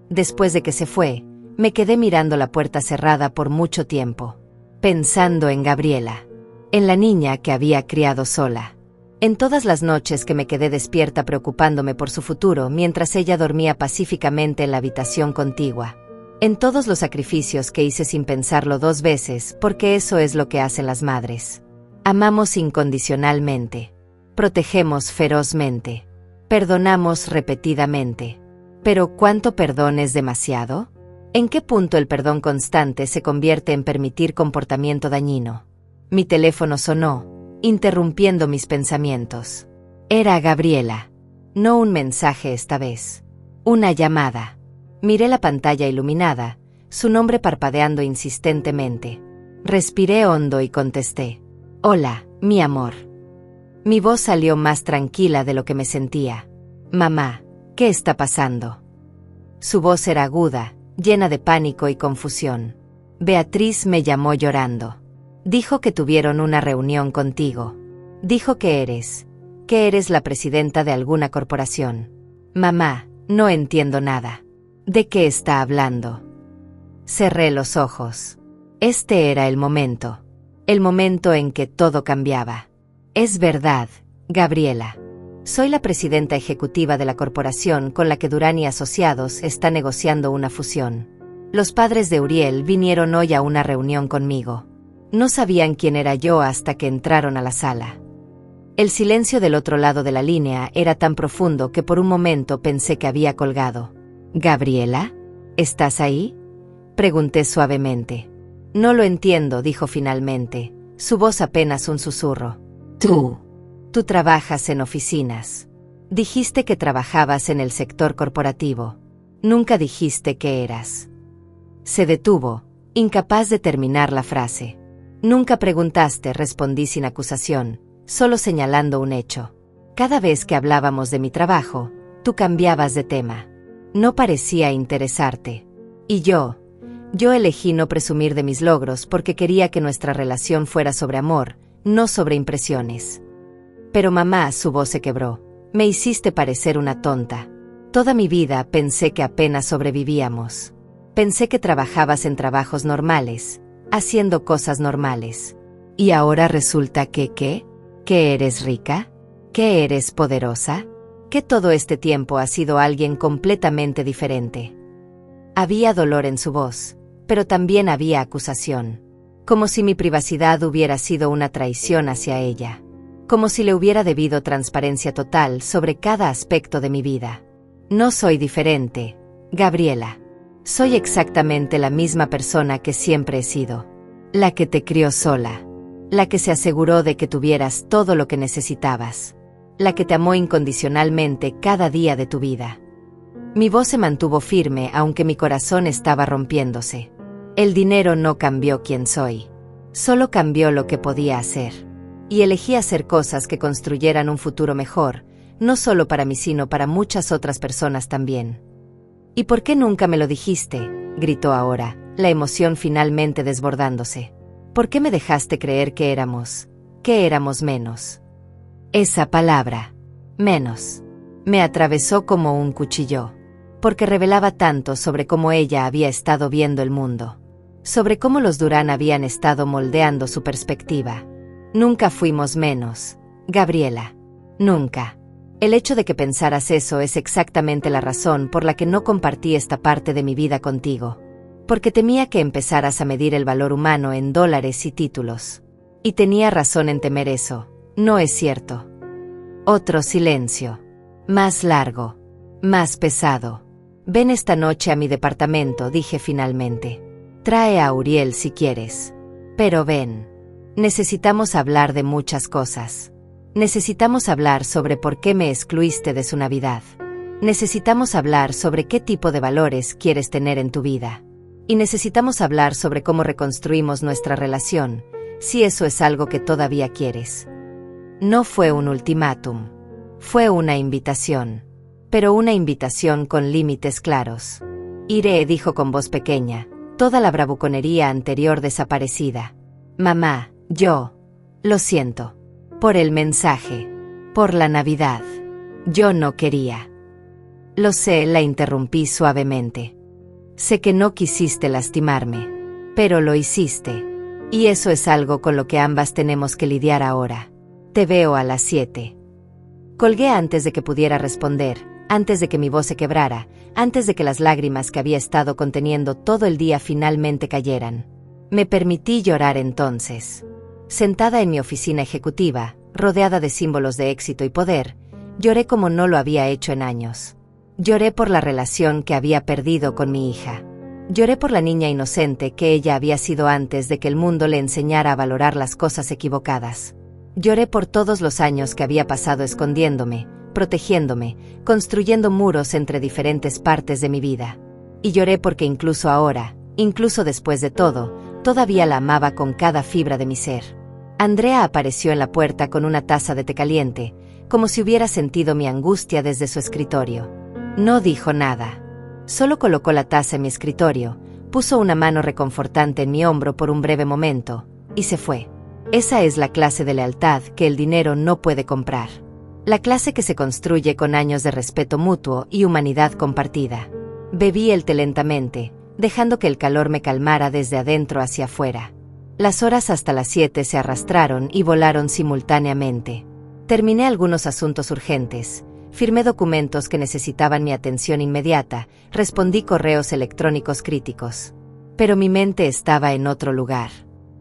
Después de que se fue, me quedé mirando la puerta cerrada por mucho tiempo. Pensando en Gabriela. En la niña que había criado sola. En todas las noches que me quedé despierta preocupándome por su futuro mientras ella dormía pacíficamente en la habitación contigua. En todos los sacrificios que hice sin pensarlo 2 veces, porque eso es lo que hacen las madres. Amamos incondicionalmente. Protegemos ferozmente. Perdonamos repetidamente. Pero ¿cuánto perdón es demasiado? ¿En qué punto el perdón constante se convierte en permitir comportamiento dañino? Mi teléfono sonó, interrumpiendo mis pensamientos. Era Gabriela. No un mensaje esta vez. Una llamada. Miré la pantalla iluminada, su nombre parpadeando insistentemente. Respiré hondo y contesté. Hola, mi amor. Mi voz salió más tranquila de lo que me sentía. Mamá, ¿qué está pasando? Su voz era aguda, llena de pánico y confusión. Beatriz me llamó llorando. Dijo que tuvieron una reunión contigo. Dijo que eres la presidenta de alguna corporación. Mamá, no entiendo nada. ¿De qué está hablando? Cerré los ojos. Este era el momento en que todo cambiaba. Es verdad, Gabriela. Soy la presidenta ejecutiva de la corporación con la que Durán y Asociados está negociando una fusión. Los padres de Uriel vinieron hoy a una reunión conmigo. No sabían quién era yo hasta que entraron a la sala. El silencio del otro lado de la línea era tan profundo que por un momento pensé que había colgado. ¿Gabriela? ¿Estás ahí? Pregunté suavemente. No lo entiendo, dijo finalmente, su voz apenas un susurro. Tú trabajas en oficinas. Dijiste que trabajabas en el sector corporativo. Nunca dijiste qué eras. Se detuvo, incapaz de terminar la frase. Nunca preguntaste, respondí sin acusación, solo señalando un hecho. Cada vez que hablábamos de mi trabajo, tú cambiabas de tema. No parecía interesarte. Y yo elegí no presumir de mis logros porque quería que nuestra relación fuera sobre amor, no sobre impresiones. Pero mamá, su voz se quebró. Me hiciste parecer una tonta. Toda mi vida pensé que apenas sobrevivíamos. Pensé que trabajabas en trabajos normales, haciendo cosas normales. Y ahora resulta ¿qué? ¿Que eres rica? ¿Que eres poderosa? Que todo este tiempo has sido alguien completamente diferente. Había dolor en su voz, pero también había acusación. Como si mi privacidad hubiera sido una traición hacia ella. Como si le hubiera debido transparencia total sobre cada aspecto de mi vida. No soy diferente, Gabriela. Soy exactamente la misma persona que siempre he sido. La que te crió sola. La que se aseguró de que tuvieras todo lo que necesitabas. La que te amó incondicionalmente cada día de tu vida. Mi voz se mantuvo firme aunque mi corazón estaba rompiéndose. El dinero no cambió quién soy. Solo cambió lo que podía hacer. Y elegí hacer cosas que construyeran un futuro mejor, no solo para mí sino para muchas otras personas también. ¿Y por qué nunca me lo dijiste?, gritó ahora, la emoción finalmente desbordándose. ¿Por qué me dejaste creer que éramos menos? Esa palabra, menos, me atravesó como un cuchillo, porque revelaba tanto sobre cómo ella había estado viendo el mundo, sobre cómo los Durán habían estado moldeando su perspectiva. Nunca fuimos menos, Gabriela. Nunca. El hecho de que pensaras eso es exactamente la razón por la que no compartí esta parte de mi vida contigo. Porque temía que empezaras a medir el valor humano en dólares y títulos. Y tenía razón en temer eso, ¿no es cierto? Otro silencio. Más largo. Más pesado. Ven esta noche a mi departamento, dije finalmente. Trae a Uriel si quieres. Pero ven. Necesitamos hablar de muchas cosas. Necesitamos hablar sobre por qué me excluiste de su Navidad. Necesitamos hablar sobre qué tipo de valores quieres tener en tu vida. Y necesitamos hablar sobre cómo reconstruimos nuestra relación, si eso es algo que todavía quieres. No fue un ultimátum. Fue una invitación. Pero una invitación con límites claros. Iré, dijo con voz pequeña, toda la bravuconería anterior desaparecida. Mamá, lo siento. Por el mensaje. Por la Navidad. Yo no quería. Lo sé, la interrumpí suavemente. Sé que no quisiste lastimarme. Pero lo hiciste. Y eso es algo con lo que ambas tenemos que lidiar ahora. Te veo a las 7. Colgué antes de que pudiera responder, antes de que mi voz se quebrara, antes de que las lágrimas que había estado conteniendo todo el día finalmente cayeran. Me permití llorar entonces. Sentada en mi oficina ejecutiva, rodeada de símbolos de éxito y poder, lloré como no lo había hecho en años. Lloré por la relación que había perdido con mi hija. Lloré por la niña inocente que ella había sido antes de que el mundo le enseñara a valorar las cosas equivocadas. Lloré por todos los años que había pasado escondiéndome, protegiéndome, construyendo muros entre diferentes partes de mi vida. Y lloré porque incluso ahora, incluso después de todo, todavía la amaba con cada fibra de mi ser. Andrea apareció en la puerta con una taza de té caliente, como si hubiera sentido mi angustia desde su escritorio. No dijo nada. Solo colocó la taza en mi escritorio, puso una mano reconfortante en mi hombro por un breve momento, y se fue. Esa es la clase de lealtad que el dinero no puede comprar. La clase que se construye con años de respeto mutuo y humanidad compartida. Bebí el té lentamente, dejando que el calor me calmara desde adentro hacia afuera. Las horas hasta las 7 se arrastraron y volaron simultáneamente. Terminé algunos asuntos urgentes. Firmé documentos que necesitaban mi atención inmediata, respondí correos electrónicos críticos. Pero mi mente estaba en otro lugar.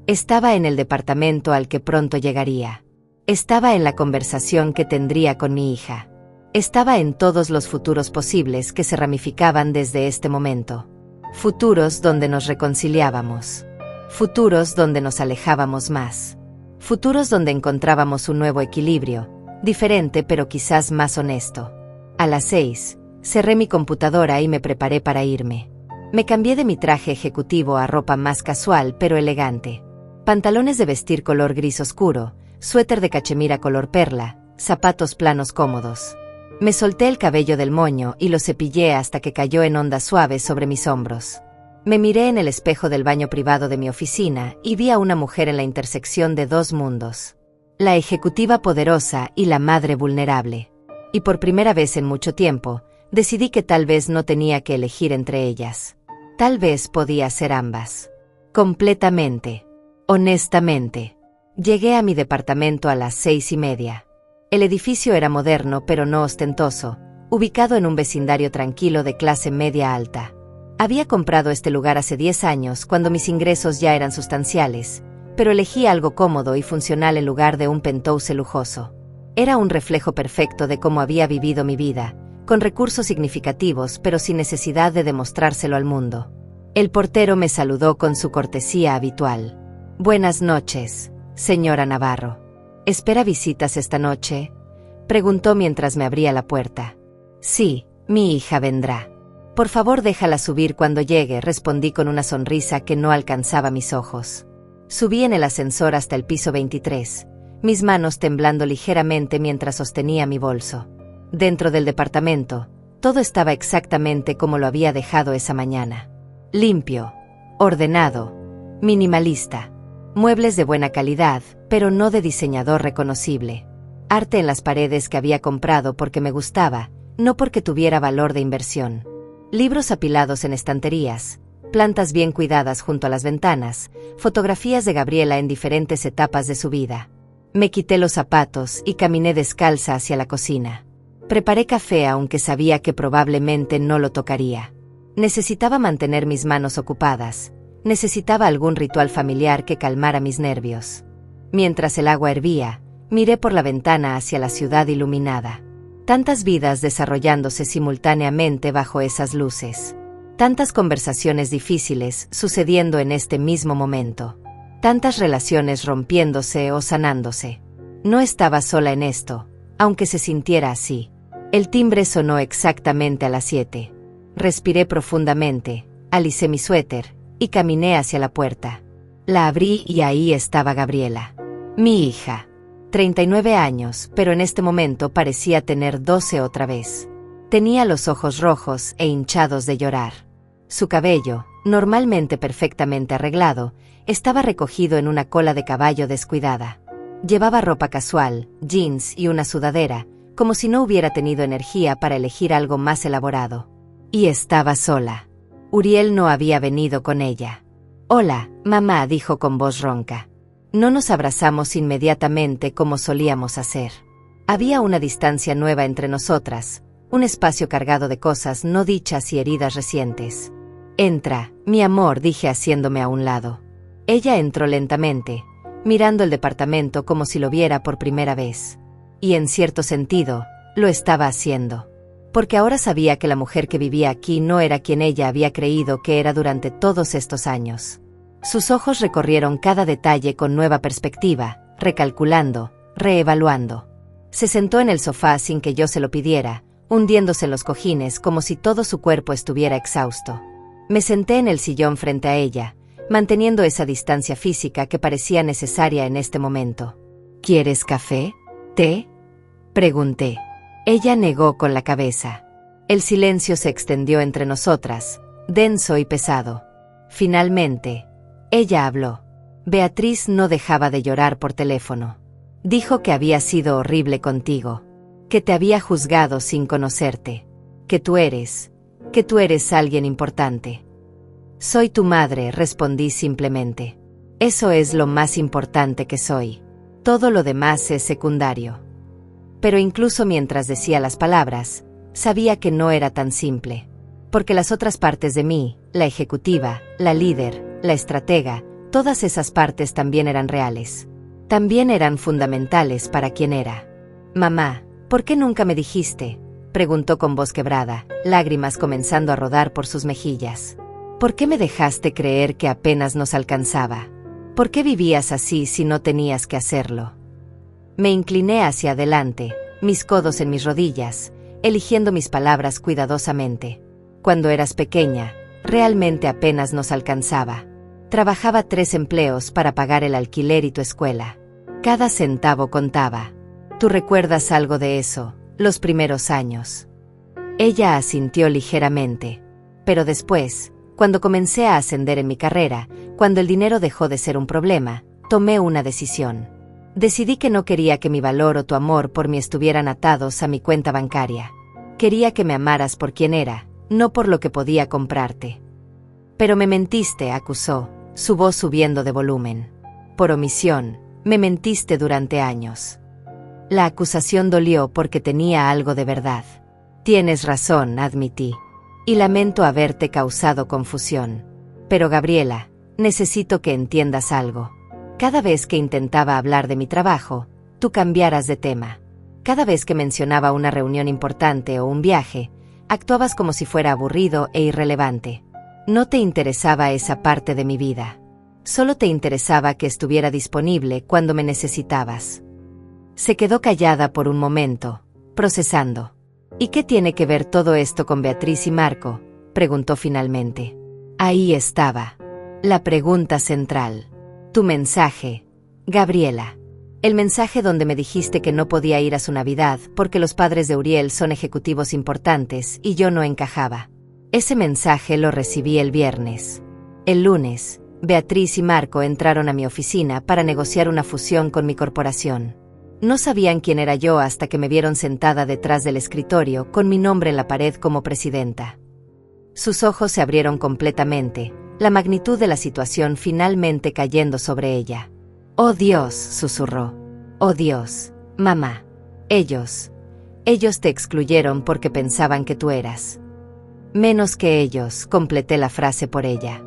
Estaba en el departamento al que pronto llegaría. Estaba en la conversación que tendría con mi hija. Estaba en todos los futuros posibles que se ramificaban desde este momento. Futuros donde nos reconciliábamos. Futuros donde nos alejábamos más. Futuros donde encontrábamos un nuevo equilibrio. Diferente pero quizás más honesto. A las 6, cerré mi computadora y me preparé para irme. Me cambié de mi traje ejecutivo a ropa más casual pero elegante. Pantalones de vestir color gris oscuro, suéter de cachemira color perla, zapatos planos cómodos. Me solté el cabello del moño y lo cepillé hasta que cayó en ondas suaves sobre mis hombros. Me miré en el espejo del baño privado de mi oficina y vi a una mujer en la intersección de dos mundos. La ejecutiva poderosa y la madre vulnerable. Y por primera vez en mucho tiempo, decidí que tal vez no tenía que elegir entre ellas. Tal vez podía ser ambas. Completamente. Honestamente. Llegué a mi departamento a las 6:30. El edificio era moderno pero no ostentoso, ubicado en un vecindario tranquilo de clase media alta. Había comprado este lugar hace 10 años cuando mis ingresos ya eran sustanciales, pero elegí algo cómodo y funcional en lugar de un penthouse lujoso. Era un reflejo perfecto de cómo había vivido mi vida, con recursos significativos pero sin necesidad de demostrárselo al mundo. El portero me saludó con su cortesía habitual. «Buenas noches, señora Navarro. ¿Espera visitas esta noche?», preguntó mientras me abría la puerta. «Sí, mi hija vendrá. Por favor déjala subir cuando llegue», respondí con una sonrisa que no alcanzaba mis ojos. Subí en el ascensor hasta el piso 23, mis manos temblando ligeramente mientras sostenía mi bolso. Dentro del departamento, todo estaba exactamente como lo había dejado esa mañana. Limpio, ordenado, minimalista. Muebles de buena calidad, pero no de diseñador reconocible. Arte en las paredes que había comprado porque me gustaba, no porque tuviera valor de inversión. Libros apilados en estanterías, plantas bien cuidadas junto a las ventanas, fotografías de Gabriela en diferentes etapas de su vida. Me quité los zapatos y caminé descalza hacia la cocina. Preparé café aunque sabía que probablemente no lo tocaría. Necesitaba mantener mis manos ocupadas. Necesitaba algún ritual familiar que calmara mis nervios. Mientras el agua hervía, miré por la ventana hacia la ciudad iluminada. Tantas vidas desarrollándose simultáneamente bajo esas luces. Tantas conversaciones difíciles sucediendo en este mismo momento. Tantas relaciones rompiéndose o sanándose. No estaba sola en esto, aunque se sintiera así. El timbre sonó exactamente a las 7. Respiré profundamente, alicé mi suéter y caminé hacia la puerta. La abrí y ahí estaba Gabriela. Mi hija. 39 años, pero en este momento parecía tener 12 otra vez. Tenía los ojos rojos e hinchados de llorar. Su cabello, normalmente perfectamente arreglado, estaba recogido en una cola de caballo descuidada. Llevaba ropa casual, jeans y una sudadera, como si no hubiera tenido energía para elegir algo más elaborado. Y estaba sola. Uriel no había venido con ella. «Hola, mamá», dijo con voz ronca. No nos abrazamos inmediatamente como solíamos hacer. Había una distancia nueva entre nosotras, un espacio cargado de cosas no dichas y heridas recientes. «Entra, mi amor», dije haciéndome a un lado. Ella entró lentamente, mirando el departamento como si lo viera por primera vez. Y en cierto sentido, lo estaba haciendo. porque ahora sabía que la mujer que vivía aquí no era quien ella había creído que era durante todos estos años. Sus ojos recorrieron cada detalle con nueva perspectiva, recalculando, reevaluando. Se sentó en el sofá sin que yo se lo pidiera, hundiéndose en los cojines como si todo su cuerpo estuviera exhausto. Me senté en el sillón frente a ella, manteniendo esa distancia física que parecía necesaria en este momento. ¿Quieres café? ¿Té? Pregunté. Ella negó con la cabeza. El silencio se extendió entre nosotras, denso y pesado. Finalmente, ella habló. Beatriz no dejaba de llorar por teléfono. Dijo que había sido horrible contigo, que te había juzgado sin conocerte, que tú eres alguien importante. Soy tu madre, respondí simplemente. Eso es lo más importante que soy. Todo lo demás es secundario. Pero incluso mientras decía las palabras, sabía que no era tan simple. Porque las otras partes de mí, la ejecutiva, la líder, la estratega, todas esas partes también eran reales. También eran fundamentales para quien era. Mamá, ¿por qué nunca me dijiste?, preguntó con voz quebrada, lágrimas comenzando a rodar por sus mejillas. ¿Por qué me dejaste creer que apenas nos alcanzaba? ¿Por qué vivías así si no tenías que hacerlo? Me incliné hacia adelante, mis codos en mis rodillas, eligiendo mis palabras cuidadosamente. Cuando eras pequeña, realmente apenas nos alcanzaba. Trabajaba 3 empleos para pagar el alquiler y tu escuela. Cada centavo contaba. ¿Tú recuerdas algo de eso, los primeros años? Ella asintió ligeramente. Pero después, cuando comencé a ascender en mi carrera, cuando el dinero dejó de ser un problema, tomé una decisión. Decidí que no quería que mi valor o tu amor por mí estuvieran atados a mi cuenta bancaria. Quería que me amaras por quien era, no por lo que podía comprarte. Pero me mentiste, acusó, su voz subiendo de volumen. Por omisión, me mentiste durante años. La acusación dolió porque tenía algo de verdad. Tienes razón, admití. Y lamento haberte causado confusión. Pero Gabriela, necesito que entiendas algo. Cada vez que intentaba hablar de mi trabajo, tú cambiaras de tema. Cada vez que mencionaba una reunión importante o un viaje, actuabas como si fuera aburrido e irrelevante. No te interesaba esa parte de mi vida. Solo te interesaba que estuviera disponible cuando me necesitabas. Se quedó callada por un momento, procesando. ¿Y qué tiene que ver todo esto con Beatriz y Marco?, preguntó finalmente. Ahí estaba. La pregunta central. Tu mensaje, Gabriela. El mensaje donde me dijiste que no podía ir a su Navidad porque los padres de Uriel son ejecutivos importantes y yo no encajaba. Ese mensaje lo recibí el viernes. El lunes, Beatriz y Marco entraron a mi oficina para negociar una fusión con mi corporación. No sabían quién era yo hasta que me vieron sentada detrás del escritorio con mi nombre en la pared como presidenta. Sus ojos se abrieron completamente, la magnitud de la situación finalmente cayendo sobre ella. «Oh Dios», susurró. «Oh Dios, mamá. Ellos te excluyeron porque pensaban que tú eras». «Menos que ellos», completé la frase por ella.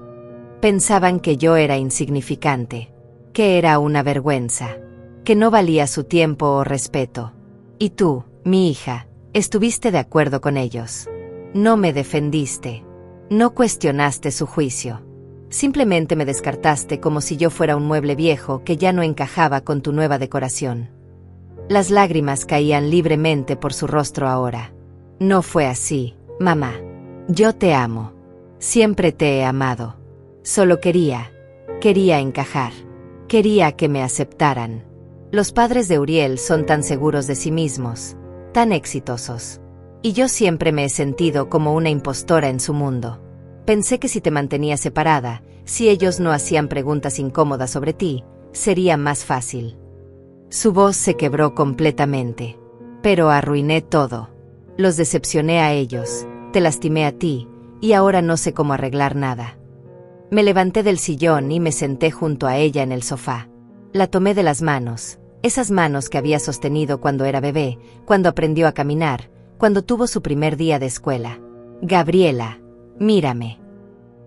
«Pensaban que yo era insignificante, que era una vergüenza, que no valía su tiempo o respeto. Y tú, mi hija, estuviste de acuerdo con ellos. No me defendiste. No cuestionaste su juicio. Simplemente me descartaste como si yo fuera un mueble viejo que ya no encajaba con tu nueva decoración». Las lágrimas caían libremente por su rostro ahora. «No fue así, mamá. Yo te amo. Siempre te he amado. Solo quería encajar. Quería que me aceptaran. Los padres de Uriel son tan seguros de sí mismos, tan exitosos. Y yo siempre me he sentido como una impostora en su mundo. Pensé que si te mantenías separada, si ellos no hacían preguntas incómodas sobre ti, sería más fácil». Su voz se quebró completamente. «Pero arruiné todo. Los decepcioné a ellos, te lastimé a ti, y ahora no sé cómo arreglar nada». Me levanté del sillón y me senté junto a ella en el sofá. La tomé de las manos, esas manos que había sostenido cuando era bebé, cuando aprendió a caminar, cuando tuvo su primer día de escuela. «Gabriela, mírame».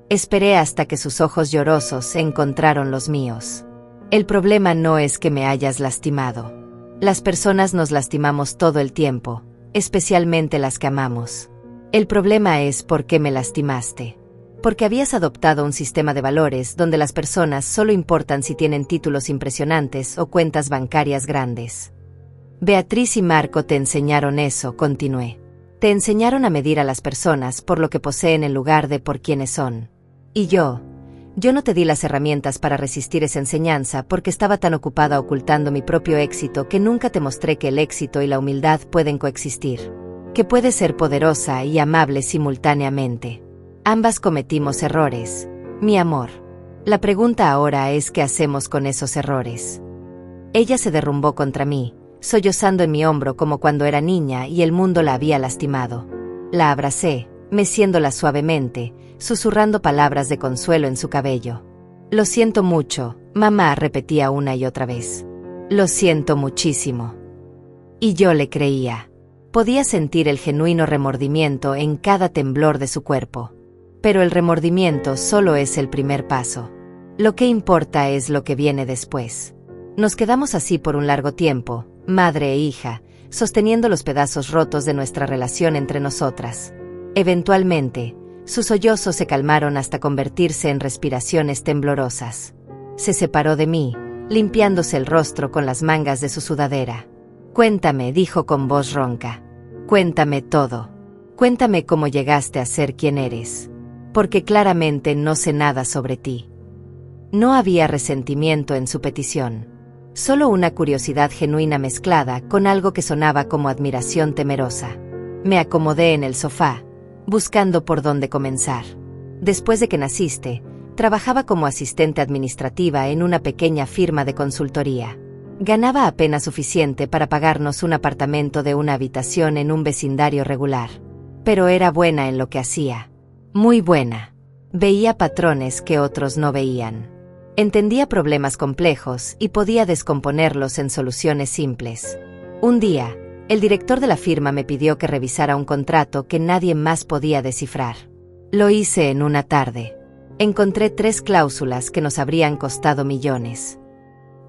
Esperé hasta que sus ojos llorosos encontraron los míos. «El problema no es que me hayas lastimado. Las personas nos lastimamos todo el tiempo, especialmente las que amamos. El problema es por qué me lastimaste. Porque habías adoptado un sistema de valores donde las personas solo importan si tienen títulos impresionantes o cuentas bancarias grandes. Beatriz y Marco te enseñaron eso, continué. Te enseñaron a medir a las personas por lo que poseen en lugar de por quiénes son. Y yo no te di las herramientas para resistir esa enseñanza porque estaba tan ocupada ocultando mi propio éxito que nunca te mostré que el éxito y la humildad pueden coexistir. Que puedes ser poderosa y amable simultáneamente. Ambas cometimos errores, mi amor. La pregunta ahora es ¿qué hacemos con esos errores? Ella se derrumbó contra mí, sollozando en mi hombro como cuando era niña y el mundo la había lastimado. La abracé, meciéndola suavemente, susurrando palabras de consuelo en su cabello. Lo siento mucho, mamá, repetía una y otra vez. Lo siento muchísimo. Y yo le creía. Podía sentir el genuino remordimiento en cada temblor de su cuerpo. Pero el remordimiento solo es el primer paso. Lo que importa es lo que viene después. Nos quedamos así por un largo tiempo, madre e hija, sosteniendo los pedazos rotos de nuestra relación entre nosotras. Eventualmente, sus sollozos se calmaron hasta convertirse en respiraciones temblorosas. Se separó de mí, limpiándose el rostro con las mangas de su sudadera. Cuéntame, dijo con voz ronca. Cuéntame todo. Cuéntame cómo llegaste a ser quien eres. Porque claramente no sé nada sobre ti. No había resentimiento en su petición. Solo una curiosidad genuina mezclada con algo que sonaba como admiración temerosa. Me acomodé en el sofá, buscando por dónde comenzar. Después de que naciste, trabajaba como asistente administrativa en una pequeña firma de consultoría. Ganaba apenas suficiente para pagarnos un apartamento de una habitación en un vecindario regular. Pero era buena en lo que hacía. Muy buena. Veía patrones que otros no veían. Entendía problemas complejos y podía descomponerlos en soluciones simples. Un día, el director de la firma me pidió que revisara un contrato que nadie más podía descifrar. Lo hice en una tarde. Encontré 3 cláusulas que nos habrían costado millones.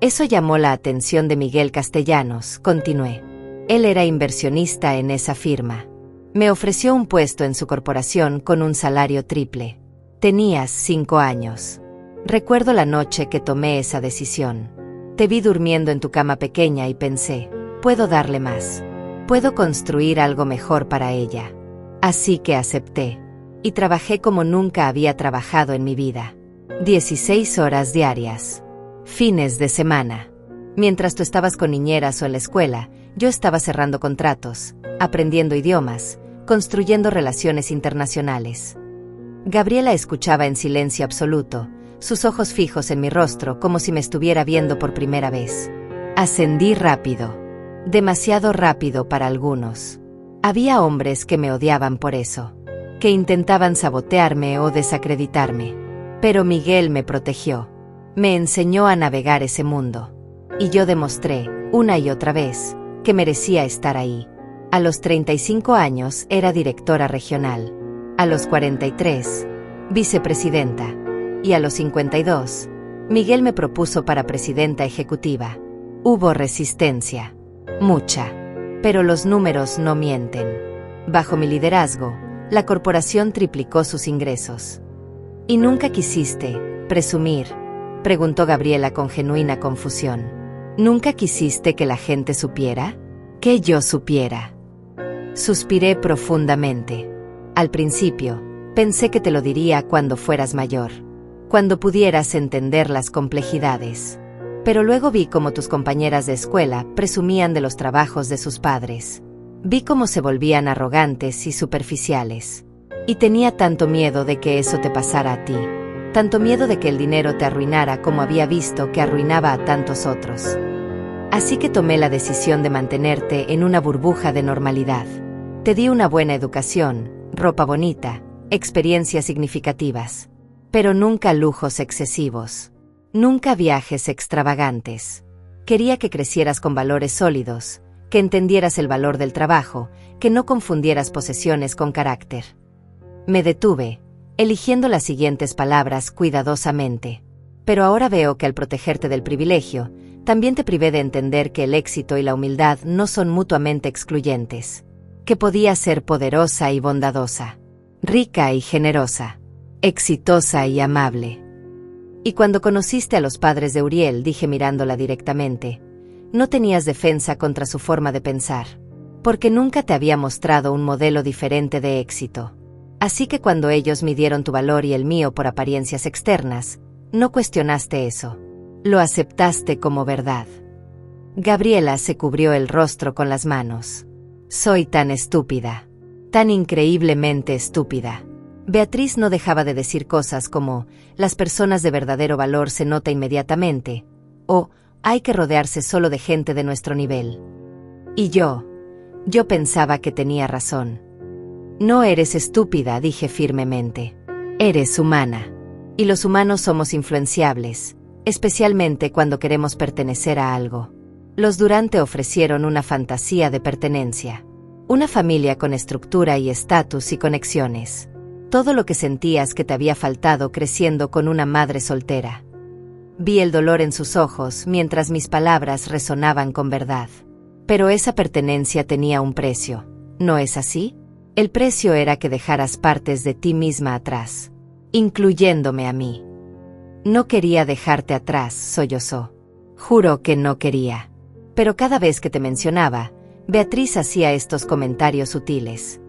Eso llamó la atención de Miguel Castellanos, continué. Él era inversionista en esa firma. Me ofreció un puesto en su corporación con un salario triple. Tenías 5 años. Recuerdo la noche que tomé esa decisión. Te vi durmiendo en tu cama pequeña y pensé, puedo darle más. Puedo construir algo mejor para ella. Así que acepté. Y trabajé como nunca había trabajado en mi vida. 16 horas diarias. Fines de semana. Mientras tú estabas con niñeras o en la escuela, yo estaba cerrando contratos, aprendiendo idiomas, construyendo relaciones internacionales. Gabriela escuchaba en silencio absoluto, sus ojos fijos en mi rostro como si me estuviera viendo por primera vez. Ascendí rápido. Demasiado rápido para algunos. Había hombres que me odiaban por eso, que intentaban sabotearme o desacreditarme. Pero Miguel me protegió. Me enseñó a navegar ese mundo. Y yo demostré, una y otra vez, que merecía estar ahí. A los 35 años era directora regional. A los 43, vicepresidenta. Y a los 52, Miguel me propuso para presidenta ejecutiva. Hubo resistencia. Mucha. Pero los números no mienten. Bajo mi liderazgo, la corporación triplicó sus ingresos. ¿Y nunca quisiste presumir?, preguntó Gabriela con genuina confusión. ¿Nunca quisiste que la gente supiera? Que yo supiera. Suspiré profundamente. Al principio, pensé que te lo diría cuando fueras mayor, cuando pudieras entender las complejidades. Pero luego vi cómo tus compañeras de escuela presumían de los trabajos de sus padres. Vi cómo se volvían arrogantes y superficiales. Y tenía tanto miedo de que eso te pasara a ti. Tanto miedo de que el dinero te arruinara como había visto que arruinaba a tantos otros. Así que tomé la decisión de mantenerte en una burbuja de normalidad. Te di una buena educación, ropa bonita, experiencias significativas. Pero nunca lujos excesivos. Nunca viajes extravagantes. Quería que crecieras con valores sólidos, que entendieras el valor del trabajo, que no confundieras posesiones con carácter. Me detuve, eligiendo las siguientes palabras cuidadosamente. Pero ahora veo que al protegerte del privilegio, también te privé de entender que el éxito y la humildad no son mutuamente excluyentes. que podía ser poderosa y bondadosa, rica y generosa, exitosa y amable. Y cuando conociste a los padres de Uriel, dije mirándola directamente, no tenías defensa contra su forma de pensar, porque nunca te había mostrado un modelo diferente de éxito. Así que cuando ellos midieron tu valor y el mío por apariencias externas, no cuestionaste eso. Lo aceptaste como verdad. Gabriela se cubrió el rostro con las manos. Soy tan estúpida. Tan increíblemente estúpida. Beatriz no dejaba de decir cosas como, las personas de verdadero valor se nota inmediatamente, o, hay que rodearse solo de gente de nuestro nivel. Y yo pensaba que tenía razón. No eres estúpida, dije firmemente. Eres humana. Y los humanos somos influenciables, especialmente cuando queremos pertenecer a algo. Los Durán te ofrecieron una fantasía de pertenencia. Una familia con estructura y estatus y conexiones. Todo lo que sentías que te había faltado creciendo con una madre soltera. Vi el dolor en sus ojos mientras mis palabras resonaban con verdad. Pero esa pertenencia tenía un precio, ¿no es así? El precio era que dejaras partes de ti misma atrás, incluyéndome a mí. No quería dejarte atrás, sollozó. Juro que no quería. Pero cada vez que te mencionaba, Beatriz hacía estos comentarios sutiles.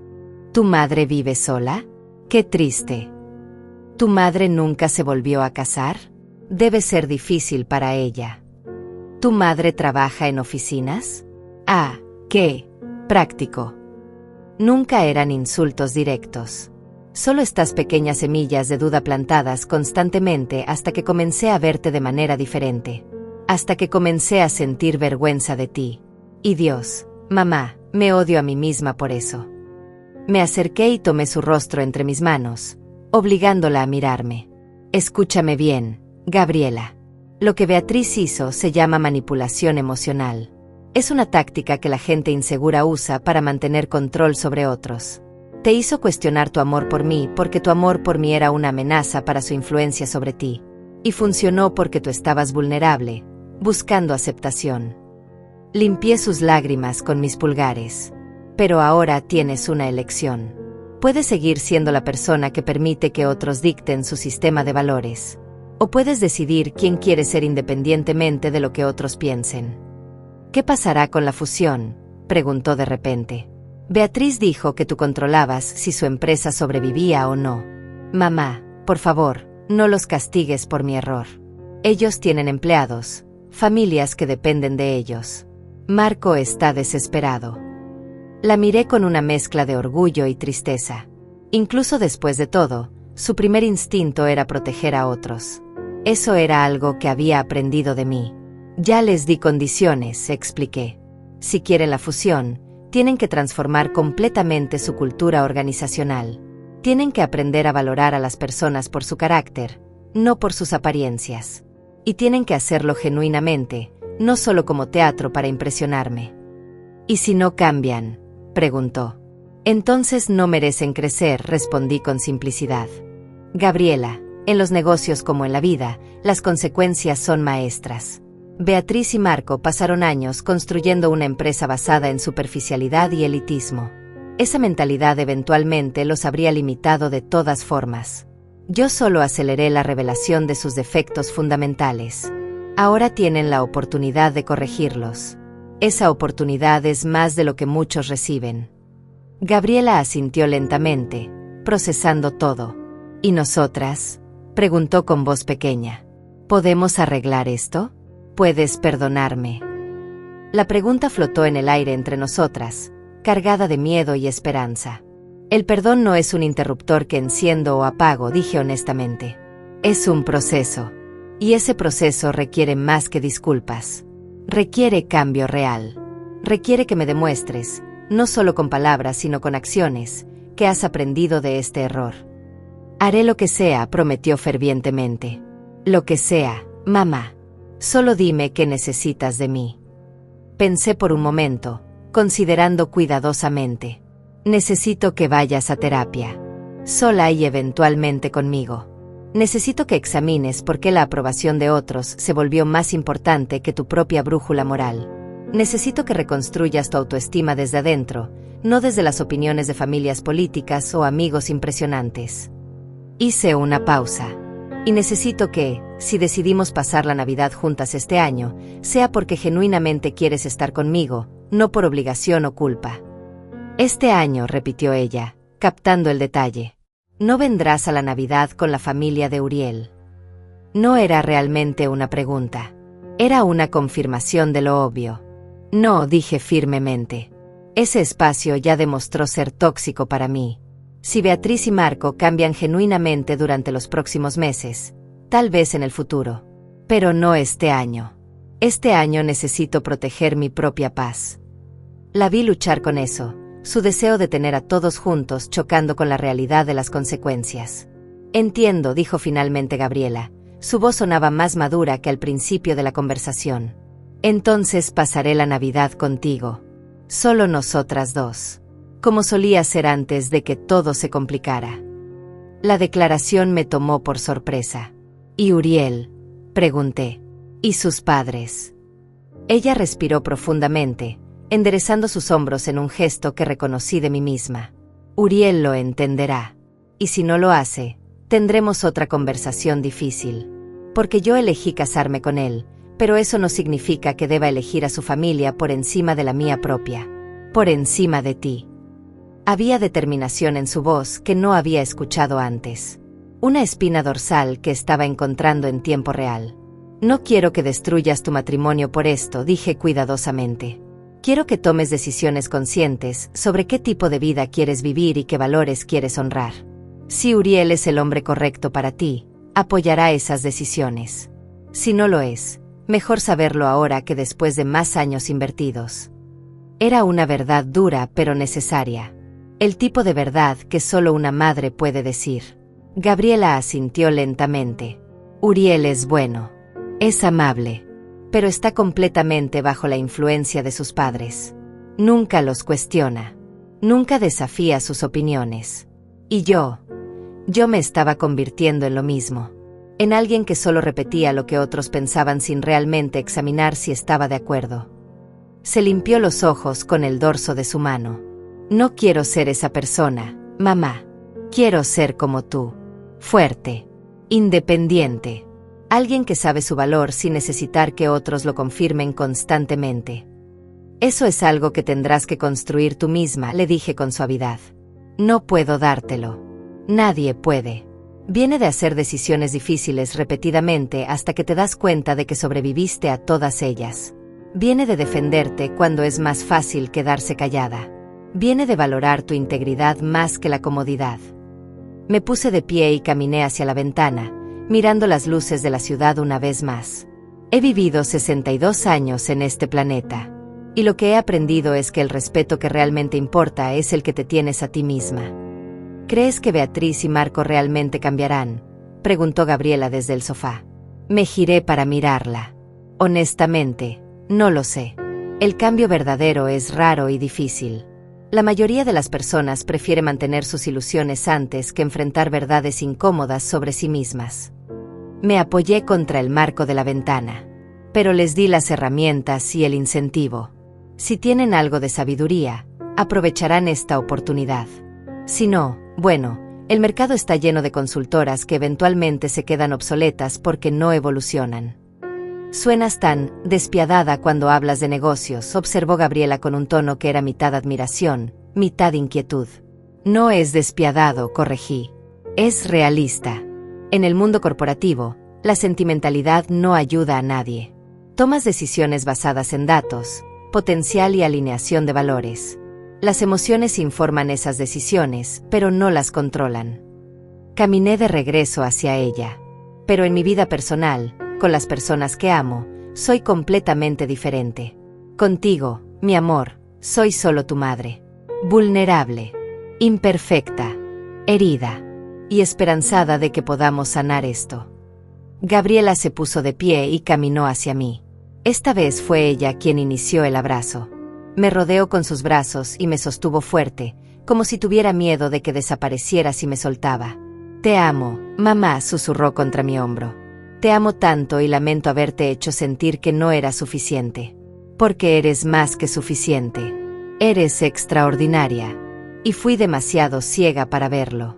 ¿Tu madre vive sola? ¡Qué triste! ¿Tu madre nunca se volvió a casar? Debe ser difícil para ella. ¿Tu madre trabaja en oficinas? Ah, qué práctico. Nunca eran insultos directos. Solo estas pequeñas semillas de duda plantadas constantemente hasta que comencé a verte de manera diferente. Hasta que comencé a sentir vergüenza de ti. Y Dios, mamá, me odio a mí misma por eso. Me acerqué y tomé su rostro entre mis manos, obligándola a mirarme. Escúchame bien, Gabriela. Lo que Beatriz hizo se llama manipulación emocional. Es una táctica que la gente insegura usa para mantener control sobre otros. Te hizo cuestionar tu amor por mí porque tu amor por mí era una amenaza para su influencia sobre ti. Y funcionó porque tú estabas vulnerable, buscando aceptación. Limpié sus lágrimas con mis pulgares. Pero ahora tienes una elección. Puedes seguir siendo la persona que permite que otros dicten su sistema de valores. O puedes decidir quién quieres ser independientemente de lo que otros piensen. ¿Qué pasará con la fusión?, preguntó de repente. Beatriz dijo que tú controlabas si su empresa sobrevivía o no. Mamá, por favor, no los castigues por mi error. Ellos tienen empleados, familias que dependen de ellos. Marco está desesperado. La miré con una mezcla de orgullo y tristeza. Incluso después de todo, su primer instinto era proteger a otros. Eso era algo que había aprendido de mí. Ya les di condiciones, expliqué. Si quieren la fusión, tienen que transformar completamente su cultura organizacional. Tienen que aprender a valorar a las personas por su carácter, no por sus apariencias. Y tienen que hacerlo genuinamente, no solo como teatro para impresionarme. ¿Y si no cambian?, preguntó. Entonces no merecen crecer, respondí con simplicidad. Gabriela, en los negocios como en la vida, las consecuencias son maestras. Beatriz y Marco pasaron años construyendo una empresa basada en superficialidad y elitismo. Esa mentalidad eventualmente los habría limitado de todas formas. Yo solo aceleré la revelación de sus defectos fundamentales. Ahora tienen la oportunidad de corregirlos. Esa oportunidad es más de lo que muchos reciben. Gabriela asintió lentamente, procesando todo. ¿Y nosotras?, preguntó con voz pequeña. ¿Podemos arreglar esto? ¿Puedes perdonarme? La pregunta flotó en el aire entre nosotras, cargada de miedo y esperanza. El perdón no es un interruptor que enciendo o apago, dije honestamente. Es un proceso. Y ese proceso requiere más que disculpas. Requiere cambio real. Requiere que me demuestres, no solo con palabras sino con acciones, que has aprendido de este error. Haré lo que sea, prometió fervientemente. Lo que sea, mamá. Solo dime qué necesitas de mí. Pensé por un momento, considerando cuidadosamente. Necesito que vayas a terapia. Sola y eventualmente conmigo. Necesito que examines por qué la aprobación de otros se volvió más importante que tu propia brújula moral. Necesito que reconstruyas tu autoestima desde adentro, no desde las opiniones de familias políticas o amigos impresionantes. Hice una pausa. Y necesito que, si decidimos pasar la Navidad juntas este año, sea porque genuinamente quieres estar conmigo, no por obligación o culpa. Este año, repitió ella, captando el detalle. No vendrás a la Navidad con la familia de Uriel. No era realmente una pregunta. Era una confirmación de lo obvio. No, dije firmemente. Ese espacio ya demostró ser tóxico para mí. Si Beatriz y Marco cambian genuinamente durante los próximos meses, tal vez en el futuro. Pero no este año. Este año necesito proteger mi propia paz. La vi luchar con eso, su deseo de tener a todos juntos chocando con la realidad de las consecuencias. Entiendo, dijo finalmente Gabriela. Su voz sonaba más madura que al principio de la conversación. Entonces pasaré la Navidad contigo. Solo nosotras dos. Como solía ser antes de que todo se complicara. La declaración me tomó por sorpresa. ¿Y Uriel?, pregunté. ¿Y sus padres? Ella respiró profundamente, enderezando sus hombros en un gesto que reconocí de mí misma. Uriel lo entenderá. Y si no lo hace, tendremos otra conversación difícil. Porque yo elegí casarme con él, pero eso no significa que deba elegir a su familia por encima de la mía propia. Por encima de ti. Había determinación en su voz que no había escuchado antes. Una espina dorsal que estaba encontrando en tiempo real. No quiero que destruyas tu matrimonio por esto, dije cuidadosamente. Quiero que tomes decisiones conscientes sobre qué tipo de vida quieres vivir y qué valores quieres honrar. Si Uriel es el hombre correcto para ti, apoyará esas decisiones. Si no lo es, mejor saberlo ahora que después de más años invertidos. Era una verdad dura pero necesaria. El tipo de verdad que solo una madre puede decir. Gabriela asintió lentamente. Uriel es bueno. Es amable. Pero está completamente bajo la influencia de sus padres. Nunca los cuestiona. Nunca desafía sus opiniones. Y yo me estaba convirtiendo en lo mismo. En alguien que solo repetía lo que otros pensaban sin realmente examinar si estaba de acuerdo. Se limpió los ojos con el dorso de su mano. No quiero ser esa persona, mamá. Quiero ser como tú. Fuerte. Independiente. Alguien que sabe su valor sin necesitar que otros lo confirmen constantemente. Eso es algo que tendrás que construir tú misma, le dije con suavidad. No puedo dártelo. Nadie puede. Viene de hacer decisiones difíciles repetidamente hasta que te das cuenta de que sobreviviste a todas ellas. Viene de defenderte cuando es más fácil quedarse callada. Viene de valorar tu integridad más que la comodidad. Me puse de pie y caminé hacia la ventana, mirando las luces de la ciudad una vez más. He vivido 62 años en este planeta. Y lo que he aprendido es que el respeto que realmente importa es el que te tienes a ti misma. ¿Crees que Beatriz y Marco realmente cambiarán?, preguntó Gabriela desde el sofá. Me giré para mirarla. Honestamente, no lo sé. El cambio verdadero es raro y difícil. La mayoría de las personas prefiere mantener sus ilusiones antes que enfrentar verdades incómodas sobre sí mismas. Me apoyé contra el marco de la ventana. Pero les di las herramientas y el incentivo. Si tienen algo de sabiduría, aprovecharán esta oportunidad. Si no, bueno, el mercado está lleno de consultoras que eventualmente se quedan obsoletas porque no evolucionan. Suenas tan despiadada cuando hablas de negocios, observó Gabriela con un tono que era mitad admiración, mitad inquietud. No es despiadado, corregí. Es realista. En el mundo corporativo, la sentimentalidad no ayuda a nadie. Tomas decisiones basadas en datos, potencial y alineación de valores. Las emociones informan esas decisiones, pero no las controlan. Caminé de regreso hacia ella. Pero en mi vida personal, con las personas que amo, soy completamente diferente. Contigo, mi amor, soy solo tu madre. Vulnerable, imperfecta, herida y esperanzada de que podamos sanar esto. Gabriela se puso de pie y caminó hacia mí. Esta vez fue ella quien inició el abrazo. Me rodeó con sus brazos y me sostuvo fuerte, como si tuviera miedo de que desapareciera si me soltaba. Te amo, mamá, susurró contra mi hombro. Te amo tanto y lamento haberte hecho sentir que no era suficiente. Porque eres más que suficiente. Eres extraordinaria. Y fui demasiado ciega para verlo.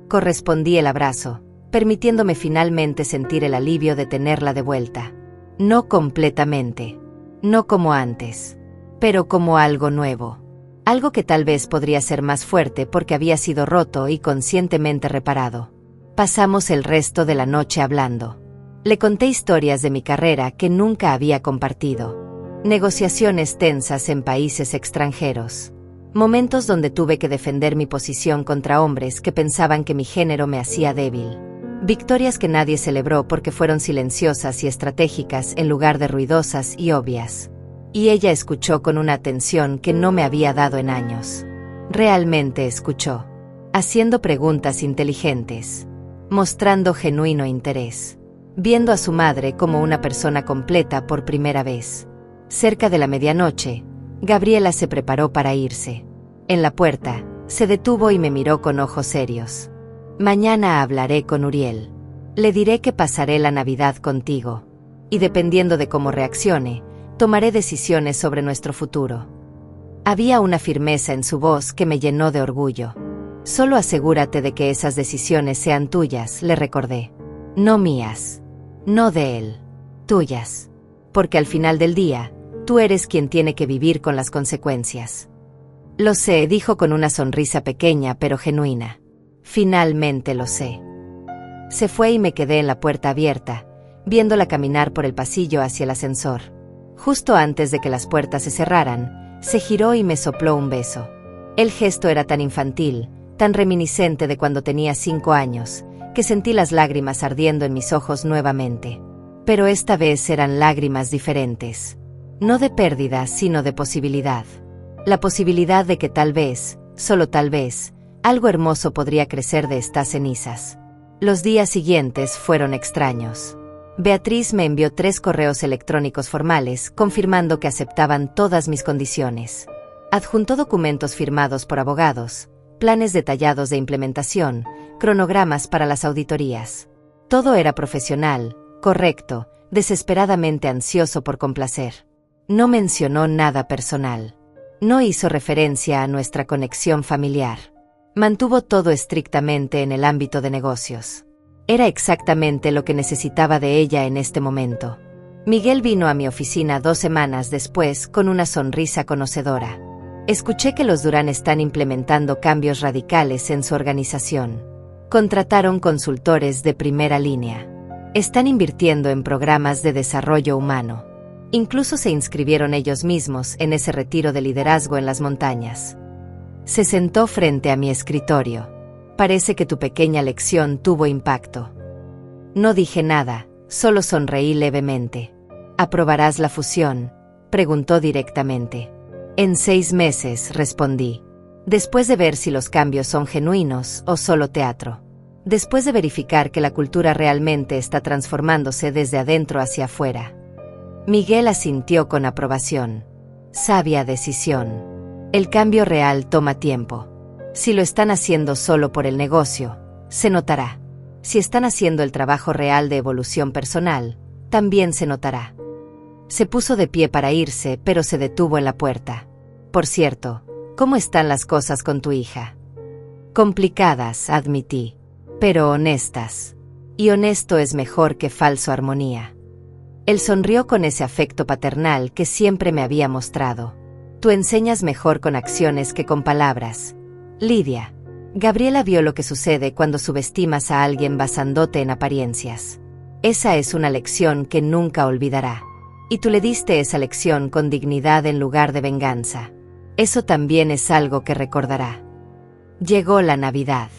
Correspondí el abrazo, permitiéndome finalmente sentir el alivio de tenerla de vuelta. No completamente. No como antes. Pero como algo nuevo. Algo que tal vez podría ser más fuerte porque había sido roto y conscientemente reparado. Pasamos el resto de la noche hablando. Le conté historias de mi carrera que nunca había compartido. Negociaciones tensas en países extranjeros. Momentos donde tuve que defender mi posición contra hombres que pensaban que mi género me hacía débil. Victorias que nadie celebró porque fueron silenciosas y estratégicas en lugar de ruidosas y obvias. Y ella escuchó con una atención que no me había dado en años. Realmente escuchó. Haciendo preguntas inteligentes. Mostrando genuino interés. Viendo a su madre como una persona completa por primera vez. Cerca de la medianoche, Gabriela se preparó para irse. En la puerta, se detuvo y me miró con ojos serios. Mañana hablaré con Uriel. Le diré que pasaré la Navidad contigo. Y dependiendo de cómo reaccione, tomaré decisiones sobre nuestro futuro. Había una firmeza en su voz que me llenó de orgullo. Solo asegúrate de que esas decisiones sean tuyas, le recordé. No mías. No de él. Tuyas. Porque al final del día, tú eres quien tiene que vivir con las consecuencias. Lo sé, dijo con una sonrisa pequeña pero genuina. Finalmente lo sé. Se fue y me quedé en la puerta abierta, viéndola caminar por el pasillo hacia el ascensor. Justo antes de que las puertas se cerraran, se giró y me sopló un beso. El gesto era tan infantil, tan reminiscente de cuando tenía 5 años, que sentí las lágrimas ardiendo en mis ojos nuevamente. Pero esta vez eran lágrimas diferentes. No de pérdida, sino de posibilidad. La posibilidad de que tal vez, solo tal vez, algo hermoso podría crecer de estas cenizas. Los días siguientes fueron extraños. Beatriz me envió 3 correos electrónicos formales confirmando que aceptaban todas mis condiciones. Adjuntó documentos firmados por abogados, planes detallados de implementación, cronogramas para las auditorías. Todo era profesional, correcto, desesperadamente ansioso por complacer. No mencionó nada personal. No hizo referencia a nuestra conexión familiar. Mantuvo todo estrictamente en el ámbito de negocios. Era exactamente lo que necesitaba de ella en este momento. Miguel vino a mi oficina 2 semanas después con una sonrisa conocedora. Escuché que los Durán están implementando cambios radicales en su organización. Contrataron consultores de primera línea. Están invirtiendo en programas de desarrollo humano. Incluso se inscribieron ellos mismos en ese retiro de liderazgo en las montañas. Se sentó frente a mi escritorio. Parece que tu pequeña lección tuvo impacto. No dije nada, solo sonreí levemente. ¿Aprobarás la fusión?, preguntó directamente. En 6 meses, respondí. Después de ver si los cambios son genuinos o solo teatro. Después de verificar que la cultura realmente está transformándose desde adentro hacia afuera. Miguel asintió con aprobación. Sabia decisión. El cambio real toma tiempo. Si lo están haciendo solo por el negocio, se notará. Si están haciendo el trabajo real de evolución personal, también se notará. Se puso de pie para irse, pero se detuvo en la puerta. Por cierto, ¿cómo están las cosas con tu hija? Complicadas, admití, pero honestas. Y honesto es mejor que falso armonía. Él sonrió con ese afecto paternal que siempre me había mostrado. Tú enseñas mejor con acciones que con palabras. Lidia. Gabriela vio lo que sucede cuando subestimas a alguien basándote en apariencias. Esa es una lección que nunca olvidará. Y tú le diste esa lección con dignidad en lugar de venganza. Eso también es algo que recordará. Llegó la Navidad.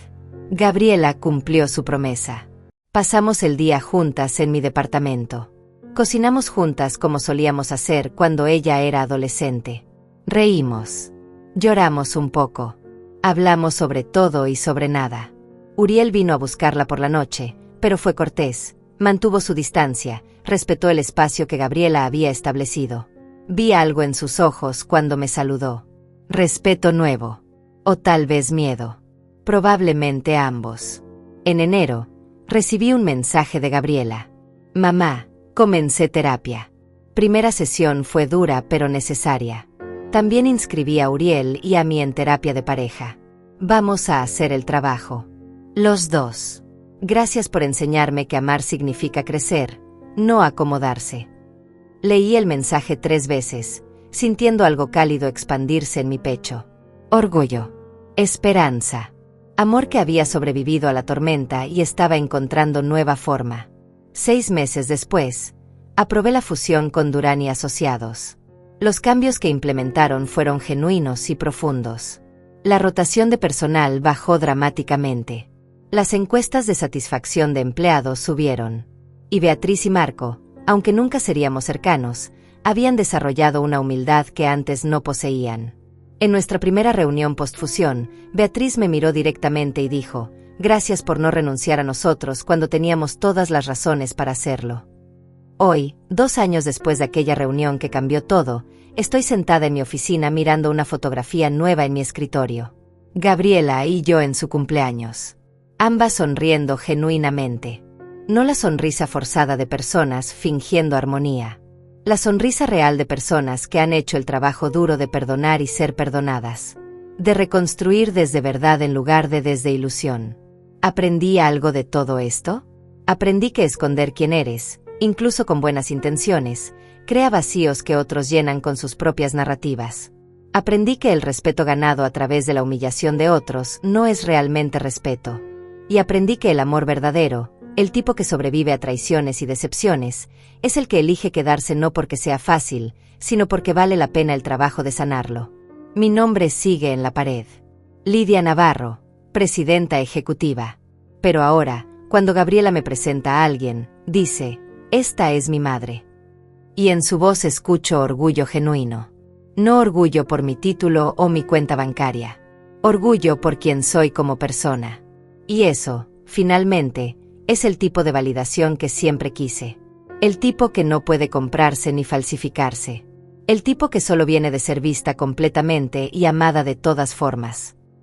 Gabriela cumplió su promesa. Pasamos el día juntas en mi departamento. Cocinamos juntas como solíamos hacer cuando ella era adolescente. Reímos. Lloramos un poco. Hablamos sobre todo y sobre nada. Uriel vino a buscarla por la noche, pero fue cortés, mantuvo su distancia, respetó el espacio que Gabriela había establecido. Vi algo en sus ojos cuando me saludó. Respeto nuevo. O tal vez miedo. Probablemente ambos. En enero, recibí un mensaje de Gabriela. Mamá, comencé terapia. Primera sesión fue dura pero necesaria. También inscribí a Uriel y a mí en terapia de pareja. Vamos a hacer el trabajo. Los dos. Gracias por enseñarme que amar significa crecer, no acomodarse. Leí el mensaje 3 veces, sintiendo algo cálido expandirse en mi pecho. Orgullo. Esperanza. Amor que había sobrevivido a la tormenta y estaba encontrando nueva forma. 6 meses después, aprobé la fusión con Durán y Asociados. Los cambios que implementaron fueron genuinos y profundos. La rotación de personal bajó dramáticamente. Las encuestas de satisfacción de empleados subieron. Y Beatriz y Marco, aunque nunca seríamos cercanos, habían desarrollado una humildad que antes no poseían. En nuestra primera reunión postfusión, Beatriz me miró directamente y dijo: «Gracias por no renunciar a nosotros cuando teníamos todas las razones para hacerlo». Hoy, 2 años después de aquella reunión que cambió todo, estoy sentada en mi oficina mirando una fotografía nueva en mi escritorio. Gabriela y yo en su cumpleaños. Ambas sonriendo genuinamente. No la sonrisa forzada de personas fingiendo armonía. La sonrisa real de personas que han hecho el trabajo duro de perdonar y ser perdonadas. De reconstruir desde verdad en lugar de desde ilusión. ¿Aprendí algo de todo esto? Aprendí que esconder quién eres, incluso con buenas intenciones, crea vacíos que otros llenan con sus propias narrativas. Aprendí que el respeto ganado a través de la humillación de otros no es realmente respeto. Y aprendí que el amor verdadero, el tipo que sobrevive a traiciones y decepciones, es el que elige quedarse no porque sea fácil, sino porque vale la pena el trabajo de sanarlo. Mi nombre sigue en la pared. Lidia Navarro, presidenta ejecutiva. Pero ahora, cuando Gabriela me presenta a alguien, dice: «Esta es mi madre». Y en su voz escucho orgullo genuino. No orgullo por mi título o mi cuenta bancaria. Orgullo por quien soy como persona. Y eso, finalmente, es el tipo de validación que siempre quise. El tipo que no puede comprarse ni falsificarse. El tipo que solo viene de ser vista completamente y amada de todas formas.